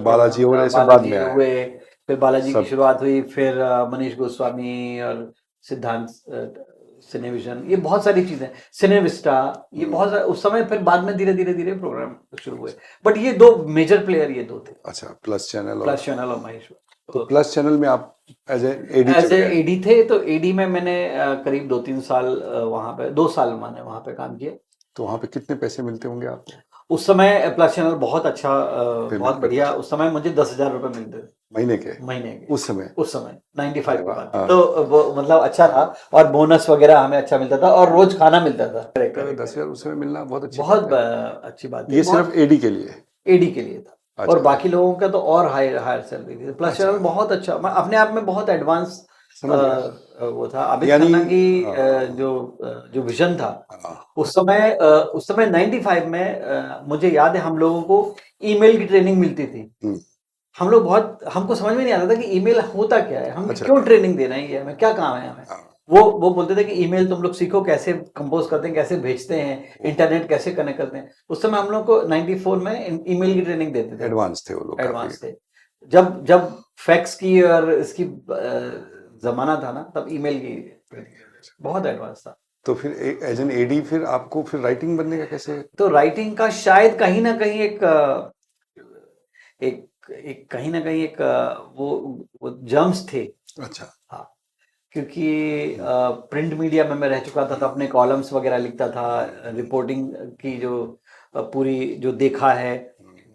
बालाजी और ऐसे बाद बालाजी में आए। हुए, फिर बालाजी की सब। शुरुआत हुई, फिर मनीष गोस्वामी और सिद्धांत सिनेविजन, ये बहुत सारी चीजें, सिनेविस्टा, ये बहुत सारे उस समय, फिर बाद में धीरे धीरे धीरे प्रोग्राम शुरू हुए। बट ये दो मेजर प्लेयर ये दो थे, अच्छा, प्लस चैनल प्लस चैनल और महेश। तो प्लस चैनल में आप एज ए एडी थे। तो एडी में मैंने करीब 2-3 साल वहां पे, 2 साल मैंने वहां पे काम किया। तो वहाँ पे कितने पैसे मिलते होंगे आपको उस समय प्लस चैनल बहुत अच्छा, पेमेंट बहुत करता बढ़िया। उस समय मुझे 10,000 रुपए मिलते थे महीने के? महीने के। उस समय 95 के बाद। हाँ। तो वो मतलब अच्छा था, और बोनस वगैरह हमें अच्छा मिलता था, और रोज खाना मिलता था। 10,000 उस समय मिलना बहुत अच्छी बहुत बात है। अच्छी बात ये सिर्फ एडी के लिए? एडी के लिए था। अच्छा। और बाकी लोगों का तो और हायर सैलरी थी। प्लस अच्छा। चैनल बहुत अच्छा, अपने आप में बहुत एडवांस समझ गया। वो था। अमित यानी खन्ना की हाँ। जो विजन था हाँ, उस समय 95 में, मुझे याद है हम लोगों को ईमेल की ट्रेनिंग मिलती थी। हम लोग हमको समझ में नहीं आता था कि ईमेल होता क्या है, हम अच्छा। क्यों ट्रेनिंग दे रहे हैं, ये हमें क्या काम है हमें। हाँ। वो बोलते थे कि ईमेल तुम लोग सीखो, कैसे कंपोज करते हैं, कैसे भेजते हैं, इंटरनेट कैसे कनेक्ट करते हैं। उस समय हम लोग को 94 में ईमेल की ट्रेनिंग देते थे। एडवांस थे वो लोग, एडवांस थे। जब फैक्स की और इसकी जमाना था ना, तब ईमेल की बहुत एडवांस था। तो फिर एज एन एडी फिर आपको फिर राइटिंग बनने का कैसे? तो राइटिंग का शायद कहीं ना कहीं एक कहीं ना कहीं एक वो जर्म्स थे। अच्छा। हाँ, क्योंकि प्रिंट मीडिया में मैं रह चुका था, तो अपने कॉलम्स वगैरह लिखता था, रिपोर्टिंग की जो पूरी जो देखा है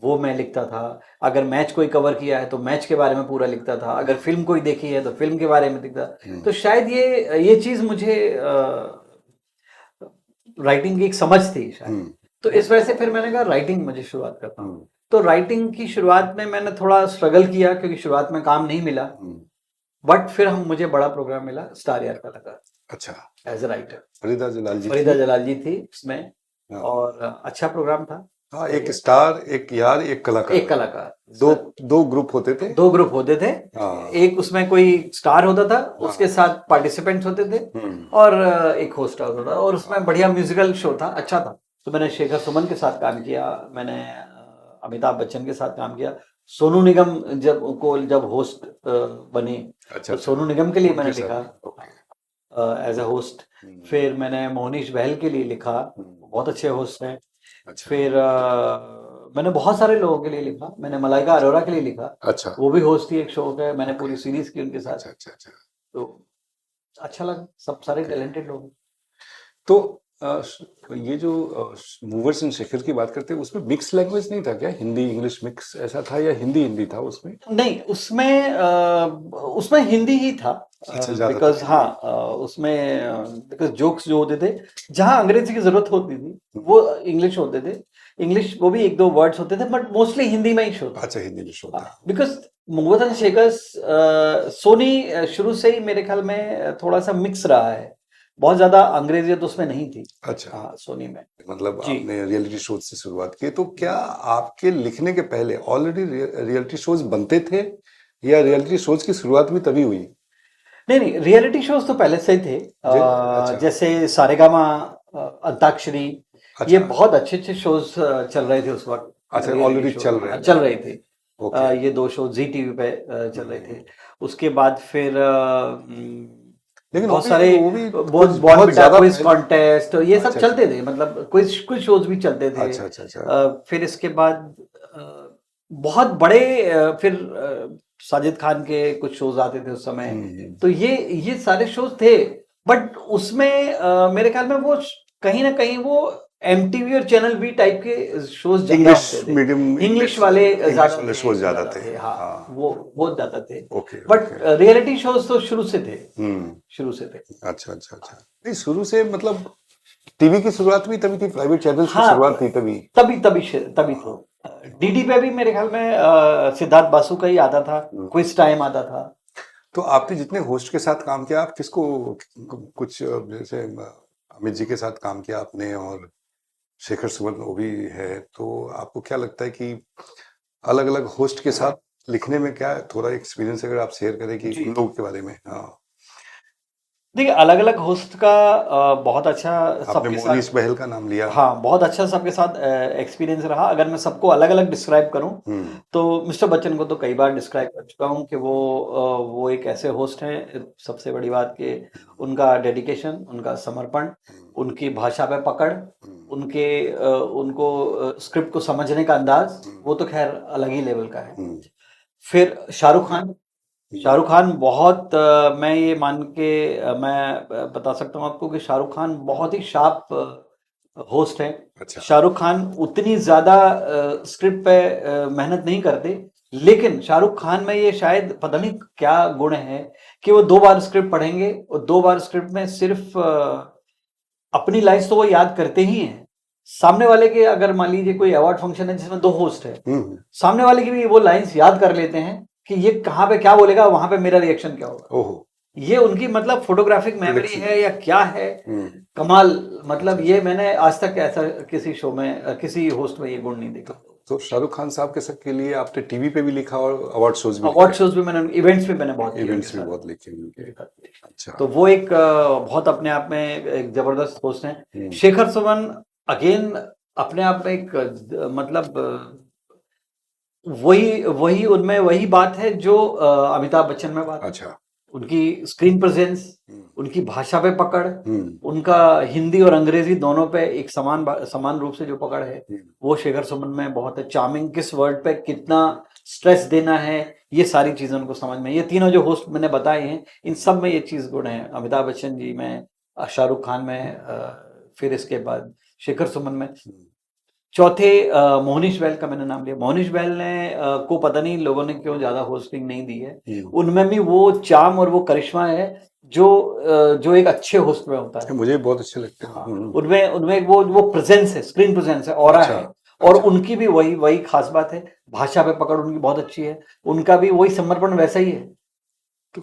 वो मैं लिखता था। अगर मैच कोई कवर किया है तो मैच के बारे में पूरा लिखता था, अगर फिल्म कोई देखी है तो फिल्म के बारे में लिखता। तो शायद ये चीज मुझे राइटिंग की एक समझ थी शायद। तो इस वजह से फिर मैंने कहा राइटिंग मुझे शुरुआत करता हूँ। तो राइटिंग की शुरुआत में मैंने थोड़ा स्ट्रगल किया, क्योंकि शुरुआत में काम नहीं मिला। बट फिर मुझे बड़ा प्रोग्राम मिला, स्टार यार का लगा। अच्छा। As a writer Farida Jalal जी थी उसमें, और अच्छा प्रोग्राम था। हाँ, एक स्टार, एक यार, एक कलाकार, दो ग्रुप होते थे। 2 ग्रुप होते थे। हाँ। एक उसमें कोई स्टार होता था, उसके साथ पार्टिसिपेंट्स होते थे, और एक होस्ट होता था, और उसमें बढ़िया म्यूजिकल शो था, अच्छा था। तो मैंने शेखर सुमन के साथ काम किया, मैंने अमिताभ बच्चन के साथ काम किया। सोनू निगम जब होस्ट बने, तो सोनू निगम के लिए मैंने लिखा एज ए होस्ट। फिर मैंने मोहनीश बहल के लिए लिखा, बहुत अच्छे होस्ट हैं। फिर मैंने बहुत सारे लोगों के लिए लिखा। मैंने मलाइका अरोरा के लिए लिखा। अच्छा। वो भी होस्ट थी एक शो का, मैंने पूरी सीरीज की उनके साथ। अच्छा। तो अच्छा लगा, सब सारे टैलेंटेड लोग। तो ये जो मूवर्स एंड शेखर की बात करते हैं, उसमें मिक्स लैंग्वेज नहीं था क्या? हिंदी इंग्लिश मिक्स ऐसा था, या हिंदी था उसमें? नहीं, उसमें हिंदी ही था। बिकॉज हाँ, उसमें बिकॉज जोक्स जो होते थे, जहाँ अंग्रेजी की जरूरत होती थी वो इंग्लिश होते थे। इंग्लिश वो भी 1-2 वर्ड्स होते थे, बट मोस्टली हिंदी में ही शो था। अच्छा, हिंदी में शो था। Because movers and shakers Sony शुरू से ही मेरे ख्याल में थोड़ा सा मिक्स रहा है, बहुत ज्यादा अंग्रेजियत तो उसमें नहीं थी। अच्छा। हाँ, सोनी में। मतलब आपने रियलिटी शो से शुरुआत की, तो क्या आपके लिखने के पहले ऑलरेडी रियलिटी शोज बनते थे, या रियलिटी शोज की शुरुआत भी तभी हुई? नहीं, रियलिटी शोज तो पहले से ही थे। अच्छा। जैसे सारेगामा, अंताक्षरी, ये बहुत अच्छे शोज चल रहे थे उस वक्त। अच्छा, ऑलरेडी चल रहे थे। ये 2 शो जी टीवी पे चल रहे थे। उसके बाद फिर लेकिन बहुत सारे बहुत ज्यादा क्विज कॉन्टेस्ट, ये सब चलते थे, मतलब क्विज शोज भी चलते थे। अच्छा। फिर इसके बाद बहुत बड़े फिर साजिद खान के कुछ शोज आते थे उस समय। तो ये सारे शोज थे, बट उसमें मेरे ख्याल में वो कहीं ना कहीं वो एमटीवी और चैनल बी टाइप के शोज ज्यादा इंग्लिश होते थे, मीडियम इंग्लिश वाले इंग्लिश ज्यादा वाले थे, शोज ज्यादा थे। हाँ, हाँ, वो बहुत ज्यादा थे। Okay but okay. Reality shows तो शुरू से थे, हम्म, शुरू से थे। अच्छा अच्छा अच्छा। नहीं, शुरू से मतलब टीवी की शुरुआत भी तभी थी, प्राइवेट चैनल्स की हाँ, शुरुआत थी तभी। तभी तो डीडी पे भी मेरे ख्याल में सिद्धार्थ बासु का ही आता था, क्विज टाइम आता था। तो आपने जितने होस्ट के साथ काम किया, आप किसको कुछ जैसे अमित जी के साथ काम किया आपने, और शेखर सुमन वो भी है, तो आपको क्या लगता है कि अलग अलग होस्ट के साथ लिखने में क्या थोड़ा एक्सपीरियंस अगर आप शेयर करें कि जी। उन लोगों के बारे में? हाँ, देखिए, अलग अलग होस्ट का बहुत अच्छा आपने सबके साथ, मोनीश बहल का नाम लिया। हाँ, बहुत अच्छा सबके साथ एक्सपीरियंस रहा। अगर मैं सबको अलग अलग डिस्क्राइब करूं तो मिस्टर बच्चन को तो कई बार डिस्क्राइब कर चुका हूं कि वो एक ऐसे होस्ट हैं, सबसे बड़ी बात कि उनका डेडिकेशन, उनका समर्पण, उनकी भाषा पे पकड़, उनको स्क्रिप्ट को समझने का अंदाज, वो तो खैर अलग ही लेवल का है। फिर शाहरुख खान बहुत मैं ये मान के मैं बता सकता हूँ आपको कि शाहरुख खान बहुत ही शार्प होस्ट हैं। अच्छा। शाहरुख खान उतनी ज्यादा स्क्रिप्ट पे मेहनत नहीं करते, लेकिन शाहरुख खान में ये शायद पता नहीं क्या गुण है कि वो 2 बार स्क्रिप्ट पढ़ेंगे और 2 बार स्क्रिप्ट में सिर्फ अपनी लाइन्स तो वो याद करते ही हैं, सामने वाले के, अगर मान लीजिए कोई अवार्ड फंक्शन है जिसमें 2 होस्ट है, सामने वाले की भी वो लाइन्स याद कर लेते हैं कि ये कहाँ पे क्या बोलेगा, वहां पे मेरा रिएक्शन क्या होगा। ओहो, ये उनकी मतलब फोटोग्राफिक मेमोरी है या क्या है, कमाल। मतलब ये मैंने आज तक ऐसा किसी शो में, किसी होस्ट में ये गुण नहीं देखा। तो शाहरुख खान साहब के लिए आपने टीवी पे भी लिखा और अवार्ड शोज भी अवार्ड शोज भी मैंने, इवेंट्स भी मैंने बहुत किए इवेंट्स उनके भी साथ। बहुत लिखे उनके। अच्छा। तो वो एक बहुत अपने आप में एक जबरदस्त होस्ट हैं। शेखर सुमन अगेन अपने आप में एक मतलब वही उनमें वही बात है जो अमिताभ बच्चन में बात है। अच्छा। उनकी स्क्रीन प्रेजेंस, उनकी भाषा पे पकड़, उनका हिंदी और अंग्रेजी दोनों पे एक समान रूप से जो पकड़ है, वो शेखर सुमन में बहुत है। चार्मिंग, किस वर्ड पे कितना स्ट्रेस देना है, ये सारी चीजें उनको समझ में। ये तीनों जो होस्ट मैंने बताए हैं, इन सब में ये चीज गुण है। अमिताभ बच्चन जी में, शाहरुख खान में, फिर इसके बाद शेखर सुमन में। चौथे मोहनीश बैल का मैंने नाम लिया। मोहनीश बैल ने को पता नहीं लोगों ने क्यों ज्यादा होस्टिंग नहीं दी है। उनमें भी वो चार्म और वो करिश्मा है जो एक अच्छे होस्ट में होता है। मुझे बहुत अच्छे लगते हैं। उनमें वो प्रेजेंस है, स्क्रीन प्रेजेंस है, ऑरा है। और उनकी भी वही खास बात है, भाषा पे पकड़ उनकी बहुत अच्छी है, उनका भी वही समर्पण वैसा ही है।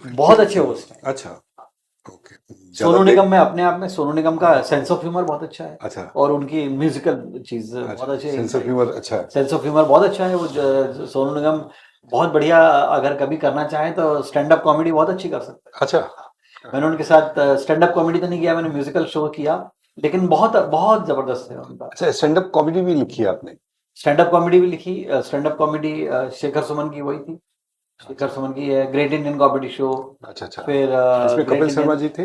बहुत अच्छे होस्ट हैं। अच्छा, ओके। सोनू निगम में, अपने आप में सोनू निगम का सेंस ऑफ ह्यूमर बहुत अच्छा है। अच्छा। और उनकी म्यूजिकल चीज बहुत अच्छी है। सेंस ऑफ ह्यूमर अच्छा है। सेंस ऑफ ह्यूमर बहुत अच्छा है। वो सोनू निगम बहुत बढ़िया, अगर कभी करना चाहे तो स्टैंड अप कॉमेडी बहुत अच्छी कर सकते हैं। अच्छा। मैंने उनके साथ स्टैंड अप कॉमेडी तो नहीं किया, मैंने म्यूजिकल शो किया, लेकिन बहुत बहुत जबरदस्त है उनका। अच्छा, स्टैंड अप कॉमेडी भी लिखी है आपने? स्टैंड अप कॉमेडी भी लिखी। Stand up comedy Shekhar Suman की वही थी, शेखर सुमन की है ग्रेट इंडियन कॉमेडी शो। अच्छा अच्छा। फिर इसमें कपिल शर्मा जी थे?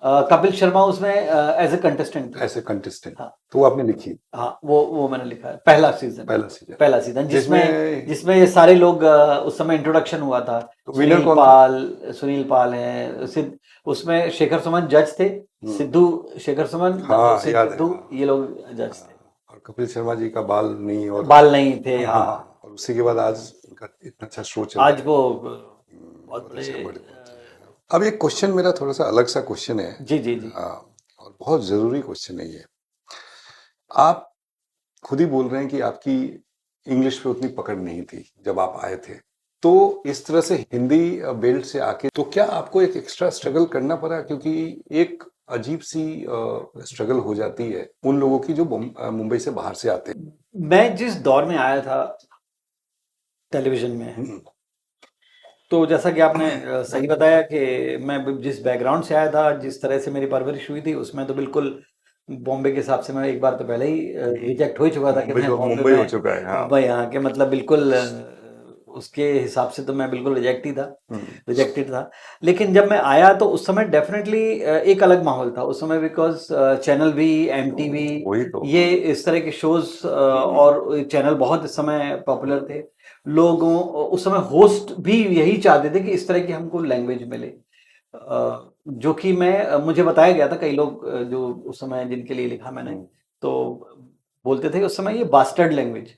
कपिल शर्मा उसमें as a contestant. As a contestant. हाँ, तो वो आपने लिखी? हाँ, वो मैंने लिखा है। पहला सीजन जिसमें ये सारे लोग, उस समय इंट्रोडक्शन हुआ था। तो सुनील पाल है, उसमें शेखर सुमन जज थे, सिद्धू, शेखर सुमन, सिद्धू, ये लोग जज थे। और कपिल शर्मा जी का बाल नहीं थे। हाँ, और उसी के बाद आज इनका इतना अच्छा शो चल आज वो बहुत बड़े। अब एक क्वेश्चन मेरा थोड़ा सा अलग सा क्वेश्चन है। जी। और बहुत जरूरी क्वेश्चन है ये। आप खुद ही बोल रहे हैं कि आपकी इंग्लिश पे उतनी पकड़ नहीं थी जब आप आए थे, तो इस तरह से हिंदी बेल्ट से आके तो क्या आपको एक एक्स्ट्रा स्ट्रगल करना पड़ा? क्योंकि एक अजीब सी स्ट्रगल हो जाती है उन लोगों की जो मुंबई से बाहर से आते हैं। मैं जिस दौर में आया था टेलीविजन में, तो जैसा कि आपने सही बताया कि मैं जिस बैकग्राउंड से आया था, जिस तरह से मेरी परवरिश हुई थी, उसमें तो बिल्कुल बॉम्बे के हिसाब से मैं एक बार तो पहले ही रिजेक्ट हो चुका था कि मैं मुंबई हो चुका है। हाँ। भाई यहाँ के मतलब बिल्कुल उसके हिसाब से तो मैं बिल्कुल रिजेक्टेड था। लेकिन जब मैं आया तो उस समय डेफिनेटली एक अलग माहौल था उस समय, बिकॉज चैनल भी, एमटीवी, ये इस तरह के शोज और चैनल बहुत इस समय पॉपुलर थे। लोगों उस समय होस्ट भी यही चाहते थे कि इस तरह की हमको लैंग्वेज मिले। जो कि मुझे बताया गया था, कई लोग जो उस समय जिनके लिए लिखा मैंने, तो बोलते थे कि उस समय ये बास्टर्ड लैंग्वेज,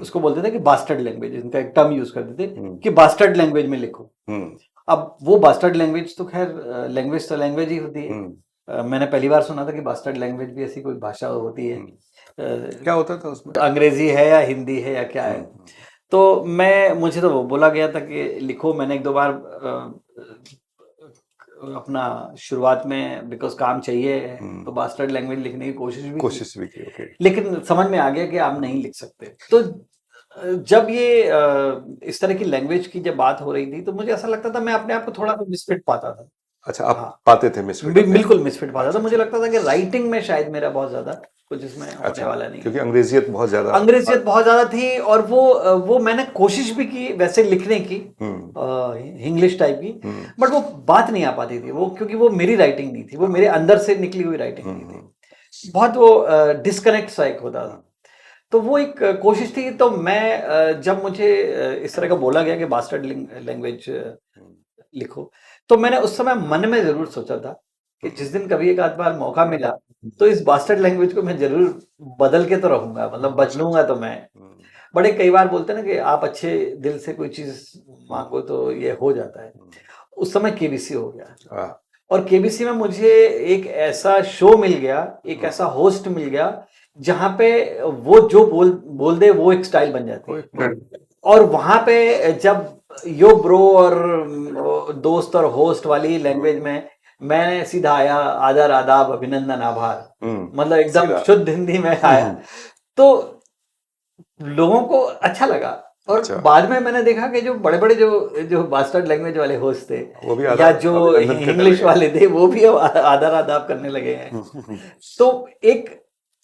उसको बोलते थे कि बास्टर्ड लैंग्वेज, इनका एक टर्म यूज करते थे कि बास्टर्ड लैंग्वेज में लिखो। अब वो बास्टर्ड लैंग्वेज तो खैर लैंग्वेज तो लैंग्वेज ही होती है। मैंने पहली बार सुना था कि बास्टर्ड लैंग्वेज भी ऐसी कोई भाषा होती है। क्या होता था उसमें? अंग्रेजी है या हिंदी है या क्या है? तो मुझे तो वो बोला गया था कि लिखो। मैंने एक दो बार अपना शुरुआत में, बिकॉज काम चाहिए, तो बास्टर्ड लैंग्वेज लिखने की कोशिश भी की। ओके। लेकिन समझ में आ गया कि आप नहीं लिख सकते। तो जब ये इस तरह की लैंग्वेज की जब बात हो रही थी, तो मुझे ऐसा लगता था, मैं अपने आप को थोड़ा सा मिसफिट पाता था। अच्छा, आप हाँ, पाते थे मिसफिट? बिल्कुल मिसफिट पाता था। मुझे लगता था कि राइटिंग में शायद मेरा बहुत ज्यादा कुछ इसमें होने वाला नहीं, क्योंकि अंग्रेजियत बहुत ज्यादा थी। और वो मैंने कोशिश भी की वैसे लिखने की, इंग्लिश टाइप की, बट वो बात नहीं आ पाती थी, वो क्योंकि वो मेरी राइटिंग नहीं थी, वो मेरे अंदर से निकली हुई राइटिंग नहीं थी। बहुत वो डिस्कनेक्ट सा एक होता था। तो वो एक कोशिश थी। तो मैं जब मुझे इस तरह का बोला गया कि बास्टर्ड लैंग्वेज लिखो, तो मैंने उस समय मन में जरूर सोचा था कि जिस दिन कभी एक आध बार मौका मिला, तो इस बास्टर्ड लैंग्वेज को मैं जरूर बदल के तो रहूंगा, मतलब बदलूंगा तो मैं। बड़े कई बार बोलते हैं ना कि आप अच्छे दिल से कोई चीज मांगो तो ये हो जाता है। उस समय केबीसी हो गया, और केबीसी में मुझे एक ऐसा शो मिल गया, एक ऐसा होस्ट मिल गया, जहां पे वो जो बोल दे वो एक स्टाइल बन जाती है। और वहां पे जब यो ब्रो और दोस्त और होस्ट वाली लैंग्वेज में मैं सीधा आया, आदर आदाब अभिनंदन आभार, मतलब एकदम शुद्ध हिंदी में आया, तो लोगों को अच्छा लगा। और बाद में मैंने देखा कि जो बड़े बड़े जो बास्टर्ड लैंग्वेज वाले होस्ट थे, वो भी या जो इंग्लिश वाले थे, वो भी अब आदर आदाब करने लगे हैं। तो एक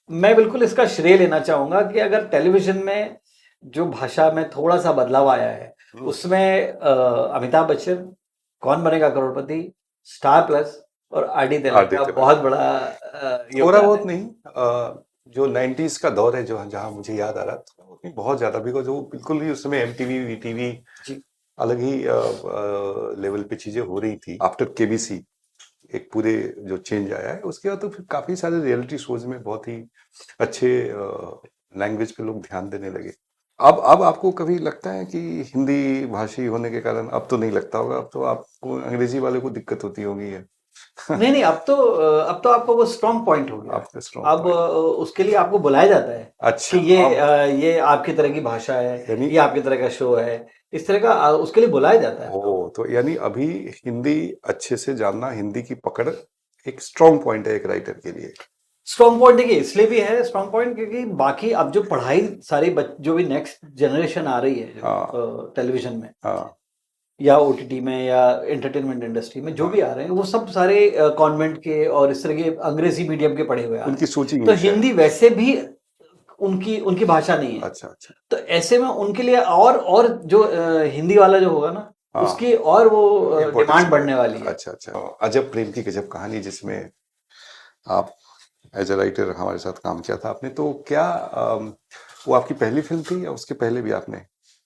मैं बिल्कुल इसका श्रेय लेना चाहूंगा कि अगर टेलीविजन में जो भाषा में थोड़ा सा बदलाव आया है, उसमें अमिताभ बच्चन, कौन बनेगा करोड़पति, स्टार प्लस और आरडी तेलंग का बहुत बड़ा थोड़ा बहुत नहीं, जो 90s का दौर है, जो जहां मुझे याद आ रहा था, बहुत ज्यादा, बिकॉज वो बिल्कुल ही उस समय एमटीवी वीटीवी अलग ही लेवल पे चीजें हो रही थी। आफ्टर केबीसी एक पूरे जो चेंज आया है, उसके बाद तो फिर काफी सारे रियलिटी शोज में बहुत ही अच्छे लैंग्वेज पे लोग ध्यान देने लगे। अब आपको कभी लगता है कि हिंदी भाषी होने के कारण, अब तो नहीं लगता होगा, अब तो आपको अंग्रेजी वाले को दिक्कत होती होगी है? नहीं, अब तो आपको वो स्ट्रॉन्ग पॉइंट हो गया। अब उसके लिए आपको बुलाया जाता है। अच्छा, कि ये आपकी तरह की भाषा है, ये आपकी तरह का शो है, इस तरह का उसके लिए बुलाया जाता है। तो यानी अभी हिंदी अच्छे से जानना, हिंदी की पकड़ एक स्ट्रॉन्ग पॉइंट है एक राइटर के लिए। स्ट्रॉन्ग पॉइंट देखिए इसलिए भी है स्ट्रॉन्ग पॉइंट, क्योंकि बाकी अब जो पढ़ाई सारी जो भी नेक्स्ट जनरेशन आ रही है टेलीविजन में, या ओटीटी में, या एंटरटेनमेंट इंडस्ट्री में जो भी आ रहे हैं, वो सब सारे कॉन्वेंट के और इस तरह के अंग्रेजी मीडियम के पढ़े हुए आ रहे हैं। उनकी सोची तो हिंदी वैसे भी उनकी भाषा नहीं है। अच्छा। तो ऐसे में उनके लिए और जो हिंदी वाला जो होगा ना, उसकी और वो डिमांड बढ़ने वाली है। अच्छा। अजब प्रेम की गजब कहानी, जिसमें आप एज ए राइटर हमारे साथ काम किया था आपने, तो क्या वो आपकी पहली फिल्म थी या उसके पहले भी आपने?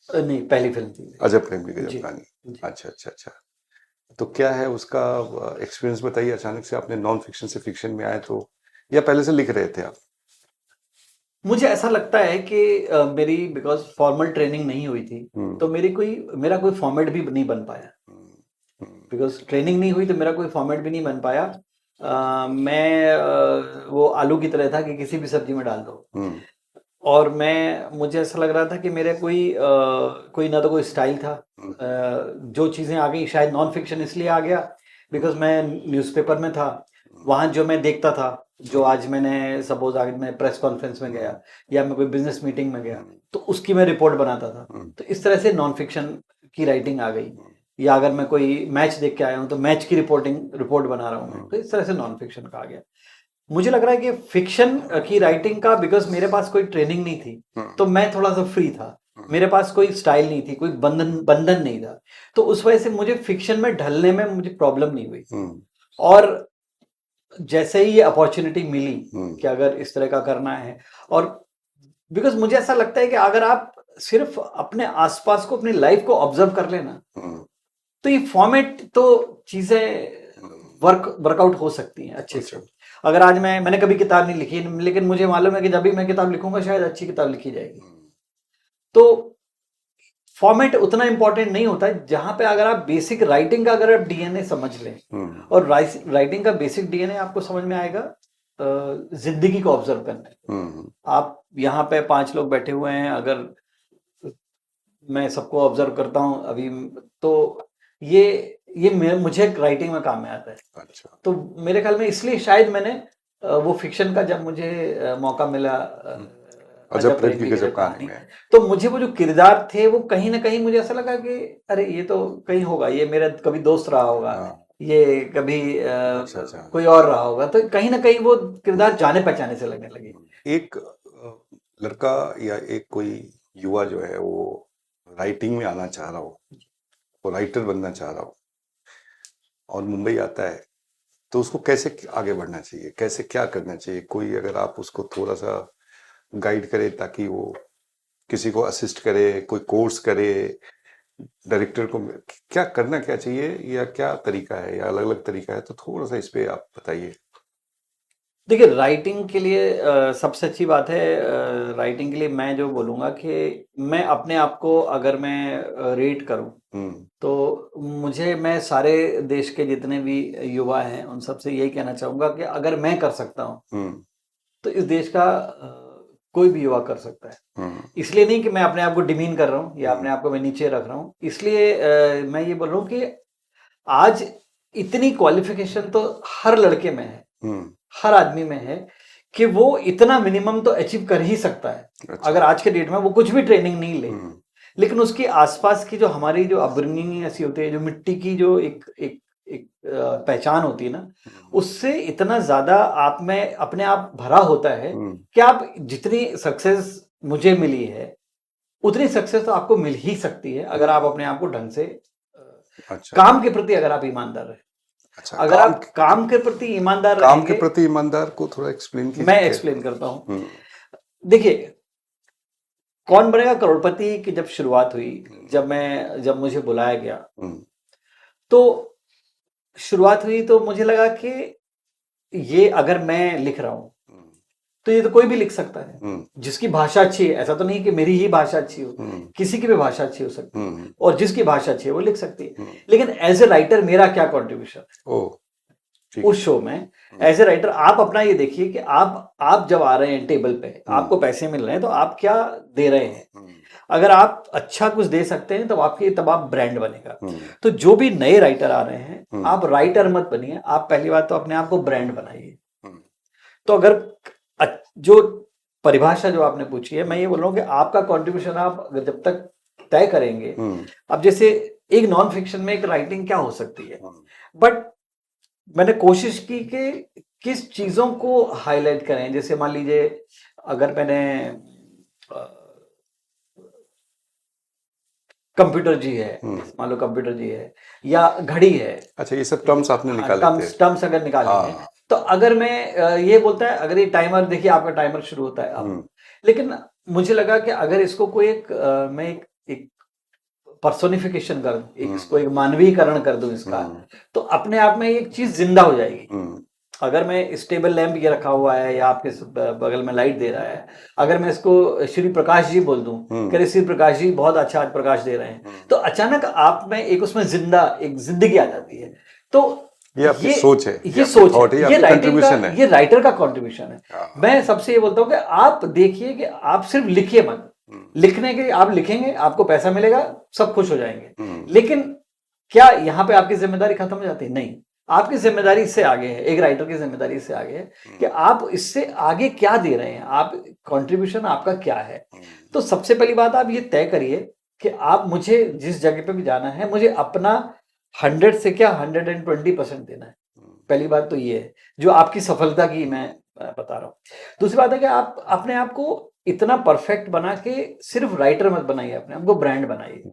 नहीं, पहली फिल्म थी अजब प्रेम की गजब कहानी। अच्छा। तो क्या है उसका एक्सपीरियंस बताइए। अचानक से आपने नॉन फिक्शन से फिक्शन में आए, तो या पहले से लिख रहे थे आप? मुझे ऐसा लगता है कि मेरी बिकॉज फॉर्मल ट्रेनिंग नहीं हुई थी, तो मेरा कोई फॉर्मेट भी नहीं बन पाया। बिकॉज ट्रेनिंग नहीं हुई तो मेरा कोई फॉर्मेट भी नहीं बन पाया। मैं वो आलू की तरह था कि किसी भी सब्जी में डाल दो। और मुझे ऐसा लग रहा था कि मेरे कोई ना तो कोई स्टाइल था। जो चीज़ें आ गई, शायद नॉन फिक्शन इसलिए आ गया बिकॉज मैं न्यूज़पेपर में था, वहाँ जो मैं देखता था, जो आज मैंने सपोज आज मैं प्रेस कॉन्फ्रेंस में गया या मैं कोई बिजनेस मीटिंग में गया, तो उसकी मैं रिपोर्ट बनाता था। तो इस तरह से नॉन फिक्शन की राइटिंग आ गई। या अगर मैं कोई मैच देख के आया हूँ तो मैच की रिपोर्ट बना रहा हूँ, तो इस तरह से नॉन फिक्शन का आ गया। मुझे लग रहा है कि फिक्शन की राइटिंग का, बिकॉज मेरे पास कोई ट्रेनिंग नहीं थी, तो मैं थोड़ा सा फ्री था, मेरे पास कोई स्टाइल नहीं थी, कोई बंधन नहीं था, तो उस वजह से मुझे फिक्शन में ढलने में मुझे प्रॉब्लम नहीं हुई। और जैसे ही ये अपॉर्चुनिटी मिली कि अगर इस तरह का करना है, और बिकॉज मुझे ऐसा लगता है कि अगर आप सिर्फ अपने आसपास को, अपनी लाइफ को ऑब्जर्व कर लेना, तो ये फॉर्मेट तो चीजें वर्कआउट हो सकती हैं अच्छे से। अगर आज मैंने कभी किताब नहीं लिखी, लेकिन मुझे मालूम है कि जब भी मैं किताब लिखूंगा शायद अच्छी किताब लिखी जाएगी। तो फॉर्मेट उतना इंपॉर्टेंट नहीं होता है, जहां पे अगर आप बेसिक राइटिंग का अगर आप डीएनए समझ लें, और राइटिंग का बेसिक डीएनए आपको समझ में आएगा जिंदगी को ऑब्जर्व करने। आप यहाँ पे 5 लोग बैठे हुए हैं, अगर मैं सबको ऑब्जर्व करता हूँ अभी, तो ये मुझे राइटिंग में काम में आता है। अच्छा। तो मेरे ख्याल में इसलिए शायद मैंने वो फिक्शन का जब मुझे मौका मिला, अजब प्रेम की गजब कहानी में, तो मुझे वो जो किरदार थे वो कहीं ना कहीं मुझे ऐसा लगा कि अरे ये तो कहीं होगा, ये मेरा कभी दोस्त रहा होगा, ये कभी कोई और रहा होगा। तो कहीं ना कहीं वो किरदार जाने पहचाने से लगने लगे। एक लड़का या एक कोई युवा जो है वो राइटिंग में आना चाह रहा हो, वो राइटर बनना चाह रहा हो और मुंबई आता है, तो उसको कैसे आगे बढ़ना चाहिए, कैसे क्या करना चाहिए? कोई अगर आप उसको थोड़ा सा गाइड करे ताकि वो किसी को असिस्ट करे, कोई कोर्स करे, डायरेक्टर को क्या करना क्या चाहिए, या क्या तरीका है, या अलग अलग तरीका है, तो थोड़ा सा इस पे आप बताइए। देखिए, राइटिंग के लिए सबसे अच्छी बात है, राइटिंग के लिए मैं जो बोलूँगा कि मैं अपने आप को अगर मैं रेट करूँ, तो मैं सारे देश के जितने भी युवा हैं उन सबसे यही कहना चाहूँगा कि अगर मैं कर सकता हूँ तो इस देश का कोई भी युवा कर सकता है। इसलिए नहीं कि मैं अपने आप को डिमीन कर रहा हूँ या अपने आप को मैं नीचे रख रहा हूँ, इसलिए मैं ये बोल रहा हूँ कि आज इतनी क्वालिफिकेशन तो हर लड़के में है, हर आदमी में है, कि वो इतना मिनिमम तो अचीव कर ही सकता है। अच्छा। अगर आज के डेट में वो कुछ भी ट्रेनिंग नहीं ले, लेकिन उसके आसपास की जो हमारी जो अपब्रिंगिंग ऐसी होती है, जो मिट्टी की जो एक पहचान होती है ना, उससे इतना ज्यादा आप में अपने आप भरा होता है कि आप जितनी सक्सेस मुझे मिली है उतनी सक्सेस तो आपको मिल ही सकती है अगर आप अपने आप को ढंग से काम के प्रति अगर आप ईमानदार रहे। अच्छा, अगर आप काम के प्रति ईमानदार काम के प्रति ईमानदार को थोड़ा एक्सप्लेन कीजिए। मैं एक्सप्लेन करता हूं। देखिए, कौन बनेगा करोड़पति की जब शुरुआत हुई, जब मुझे बुलाया गया, तो शुरुआत हुई तो मुझे लगा कि ये अगर मैं लिख रहा हूं तो ये तो कोई भी लिख सकता है, जिसकी भाषा अच्छी है। ऐसा तो नहीं कि मेरी ही भाषा अच्छी हो, किसी की भी भाषा अच्छी हो सकती है, और जिसकी भाषा अच्छी है वो लिख सकती है। लेकिन एज ए राइटर मेरा क्या कॉन्ट्रीब्यूशन है उस शो में? एज ए राइटर आप अपना ये देखिए कि आप जब आ रहे हैं टेबल पे, आपको पैसे मिल रहे हैं, तो आप क्या दे रहे हैं। अगर आप अच्छा कुछ दे सकते हैं तब आप ब्रांड बनेगा। तो जो भी नए राइटर आ रहे हैं, आप राइटर मत बनिए, आप पहली बात तो अपने आप को ब्रांड बनाइए। तो अगर जो परिभाषा जो आपने पूछी है, मैं ये बोल रहा हूँ कि आपका कंट्रीब्यूशन आप जब तक तय करेंगे, अब जैसे एक नॉन फिक्शन में एक राइटिंग क्या हो सकती है, बट मैंने कोशिश की कि किस चीजों को हाईलाइट करें। जैसे मान लीजिए, अगर मैंने कंप्यूटर जी है, मान लो कंप्यूटर जी है या घड़ी है। अच्छा, ये सब टर्म्स आपने निकाले थे। टर्म्स अगर निकाले हैं, तो अगर मैं ये बोलता है, अगर ये टाइमर देखिए, आपका टाइमर शुरू होता है अब, लेकिन मुझे लगा कि अगर इसको कोई मैं एक पर्सोनिफिकेशन कर दूं, इसको एक मानवीकरण कर दूं इसका, तो अपने आप में एक चीज जिंदा हो जाएगी। अगर मैं स्टेबल लैंप ये रखा हुआ है या आपके बगल में लाइट दे रहा है, अगर मैं इसको श्री प्रकाश जी बोल दूं कि श्री प्रकाश जी बहुत अच्छा आज प्रकाश दे रहे हैं, तो अचानक आप में एक उसमें एक जिंदगी आ जाती है। तो ये आपकी सोच है, ये सोच है, ये कंट्रीब्यूशन है, ये राइटर का कंट्रीब्यूशन है। मैं सबसे ये बोलता हूँ कि आप देखिए कि आप सिर्फ लिखिए मत। लिखने के लिए आप लिखेंगे, आपको पैसा मिलेगा, सब खुश हो जाएंगे, लेकिन क्या यहाँ पे आपकी जिम्मेदारी खत्म हो जाती है? नहीं, आपकी जिम्मेदारी इससे आगे है, एक राइटर की जिम्मेदारी इससे आगे है कि आप इससे आगे क्या दे रहे हैं, आप कंट्रीब्यूशन आपका क्या है। तो सबसे पहली बात आप ये तय करिए कि आप मुझे जिस जगह पे भी जाना है, मुझे अपना 100 से क्या 120% देना है। पहली बात तो ये है जो आपकी सफलता की मैं बता रहा हूँ। दूसरी बात है कि आप अपने आप को इतना परफेक्ट बना के सिर्फ राइटर मत बनाइए, अपने आप को ब्रांड बनाइए।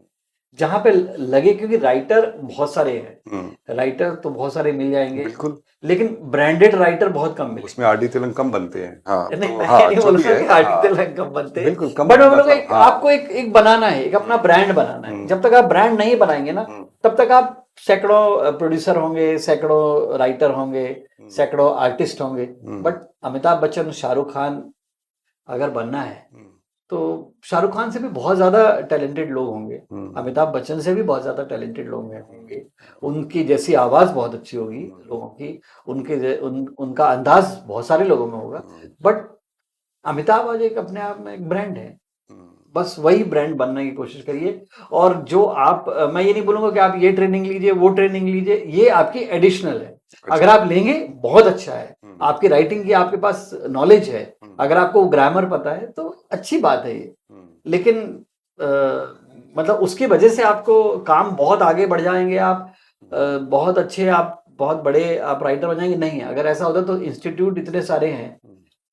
जहां पे लगे, क्योंकि राइटर बहुत सारे हैं, राइटर तो बहुत सारे मिल जाएंगे, बिल्कुल। लेकिन ब्रांडेड राइटर बहुत कम मिलेंगे। उसमें आरडी तिलक कम बनते हैं। हाँ नहीं, तो मैं हाँ नहीं जो बोल भी रहा है, कि आर्टिकल हाँ रैंक कम बनते हैं, बिल्कुल कम बट मैं बोलूंगा मतलब हाँ। आपको एक बनाना है, एक अपना ब्रांड बनाना है। जब तक आप ब्रांड नहीं बनाएंगे ना, हम्म, तब तक आप सैकड़ों प्रोड्यूसर होंगे, सैकड़ों राइटर होंगे, सैकड़ों आर्टिस्ट होंगे, बट अमिताभ बच्चन, शाहरुख खान अगर बनना है तो शाहरुख खान से भी बहुत ज्यादा टैलेंटेड लोग होंगे, अमिताभ बच्चन से भी बहुत ज्यादा टैलेंटेड लोग होंगे, उनकी जैसी आवाज बहुत अच्छी होगी लोगों की, उनका अंदाज बहुत सारे लोगों में होगा, बट अमिताभ आज एक अपने आप में एक ब्रांड है। बस वही ब्रांड बनने की कोशिश करिए। और जो आप मैं ये नहीं बोलूंगा कि आप ये ट्रेनिंग लीजिए, वो ट्रेनिंग लीजिए, ये आपकी एडिशनल है। अगर आप लेंगे बहुत अच्छा है, आपकी राइटिंग की आपके पास नॉलेज है, अगर आपको ग्रामर पता है तो अच्छी बात है ये, लेकिन मतलब उसकी वजह से आपको काम बहुत आगे बढ़ जाएंगे आप, बहुत अच्छे, आप बहुत बड़े आप राइटर बन जाएंगे, नहीं है। अगर ऐसा होता तो इंस्टीट्यूट इतने सारे हैं,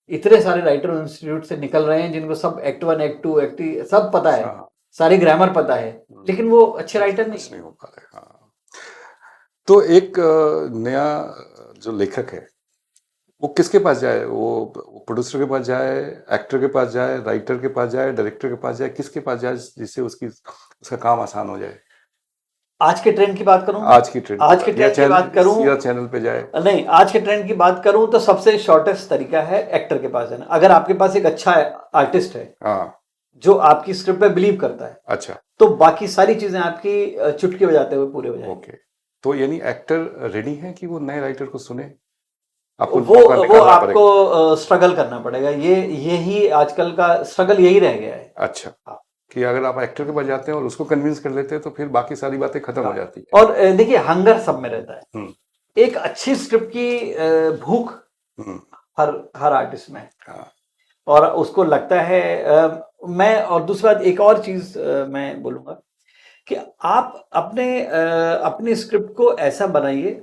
इतने सारे राइटर इंस्टीट्यूट से निकल रहे हैं जिनको सब एक्ट 1 एक्ट 2 एक्ट 3 सब पता है, सारे ग्रामर पता है, लेकिन वो अच्छे राइटर नहीं हो पा रहे। हाँ तो एक नया जो लेखक है वो किसके पास जाए? वो प्रोड्यूसर के पास जाए, एक्टर के पास जाए, राइटर के पास जाए, डायरेक्टर के पास जाए, किसके पास जाए जिससे उसका काम आसान हो जाए? आज के ट्रेंड की बात करूं, आज की ट्रेंड की बात करूं, या चैनल पे जाए? नहीं, आज के ट्रेंड की बात करूं तो सबसे शॉर्टेस्ट तरीका है एक्टर के पास जाना। अगर आपके पास एक अच्छा आर्टिस्ट है, हाँ, जो आपकी स्क्रिप्ट पे बिलीव करता है, अच्छा, तो बाकी सारी चीजें आपकी चुटकी बजाते हुए पूरे हो जाएंगे। ओके। तो यानी एक्टर रेडी है कि वो नए राइटर को सुने? आपको वो मौका निकालना पड़ेगा। आपको स्ट्रगल करना पड़ेगा, यही आजकल का स्ट्रगल यही रह गया है। अच्छा, कि अगर आप एक्टर के पास जाते हैं और उसको कन्विंस कर लेते हैं तो फिर बाकी सारी बातें खत्म हो जाती है। और देखिए, हंगर सब में रहता है, एक अच्छी स्क्रिप्ट की भूख हर हर आर्टिस्ट में है, और उसको लगता है मैं, और दूसरी बात एक और चीज मैं बोलूंगा कि आप अपनी स्क्रिप्ट को ऐसा बनाइए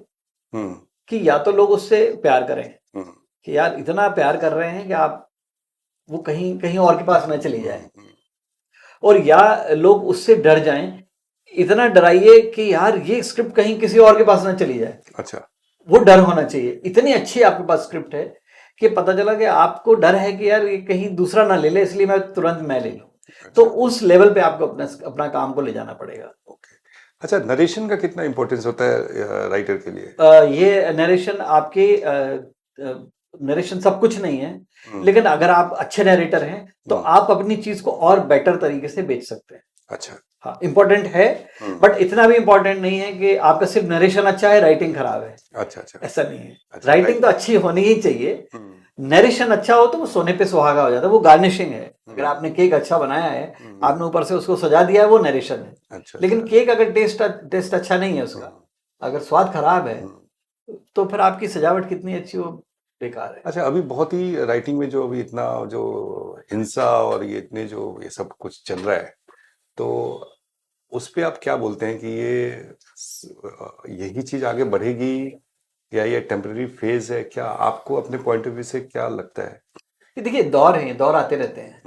कि या तो लोग उससे प्यार करें, कि यार इतना प्यार कर रहे हैं कि आप वो कहीं कहीं और के पास न चली जाए, और या लोग उससे डर जाएं, इतना डराइए कि यार ये स्क्रिप्ट कहीं किसी और के पास ना चली जाए। अच्छा, वो डर होना चाहिए, इतनी अच्छी आपके पास स्क्रिप्ट है कि पता चला कि आपको डर है कि यार ये कहीं दूसरा ना ले ले, इसलिए मैं ले लूं। तो उस लेवल पे आपको अपना काम को ले जाना पड़ेगा। अच्छा, नरेशन का कितना इंपॉर्टेंस होता है राइटर के लिए? ये नरेशन आपके नरेशन सब कुछ नहीं है, लेकिन अगर आप अच्छे नरेटर हैं तो आप अपनी चीज को और बेटर तरीके से बेच सकते हैं। अच्छा, हाँ, इंपॉर्टेंट है, बट इतना भी इंपॉर्टेंट नहीं है कि आपका सिर्फ नरेशन अच्छा है, राइटिंग खराब है। अच्छा, अच्छा, ऐसा नहीं है। राइटिंग तो अच्छी होनी ही चाहिए, नरेशन अच्छा हो तो वो सोने पे सुहागा हो जाता है, वो गार्निशिंग है। अगर आपने केक अच्छा बनाया है, आपने ऊपर से उसको सजा दिया है, वो नरेशन है। अच्छा, लेकिन केक अगर टेस्ट अच्छा नहीं है उसका, अगर स्वाद खराब है, तो फिर आपकी सजावट कितनी अच्छी हो, बेकार है। अच्छा, अभी बहुत ही राइटिंग में जो अभी इतना जो हिंसा और ये इतने जो ये सब कुछ चल रहा है, तो उस पे आप क्या बोलते हैं कि यही चीज आगे बढ़ेगी या ये टेम्पररी फेज है? क्या आपको अपने पॉइंट ऑफ व्यू से क्या लगता है? कि देखिए, दौर है, दौर आते रहते हैं।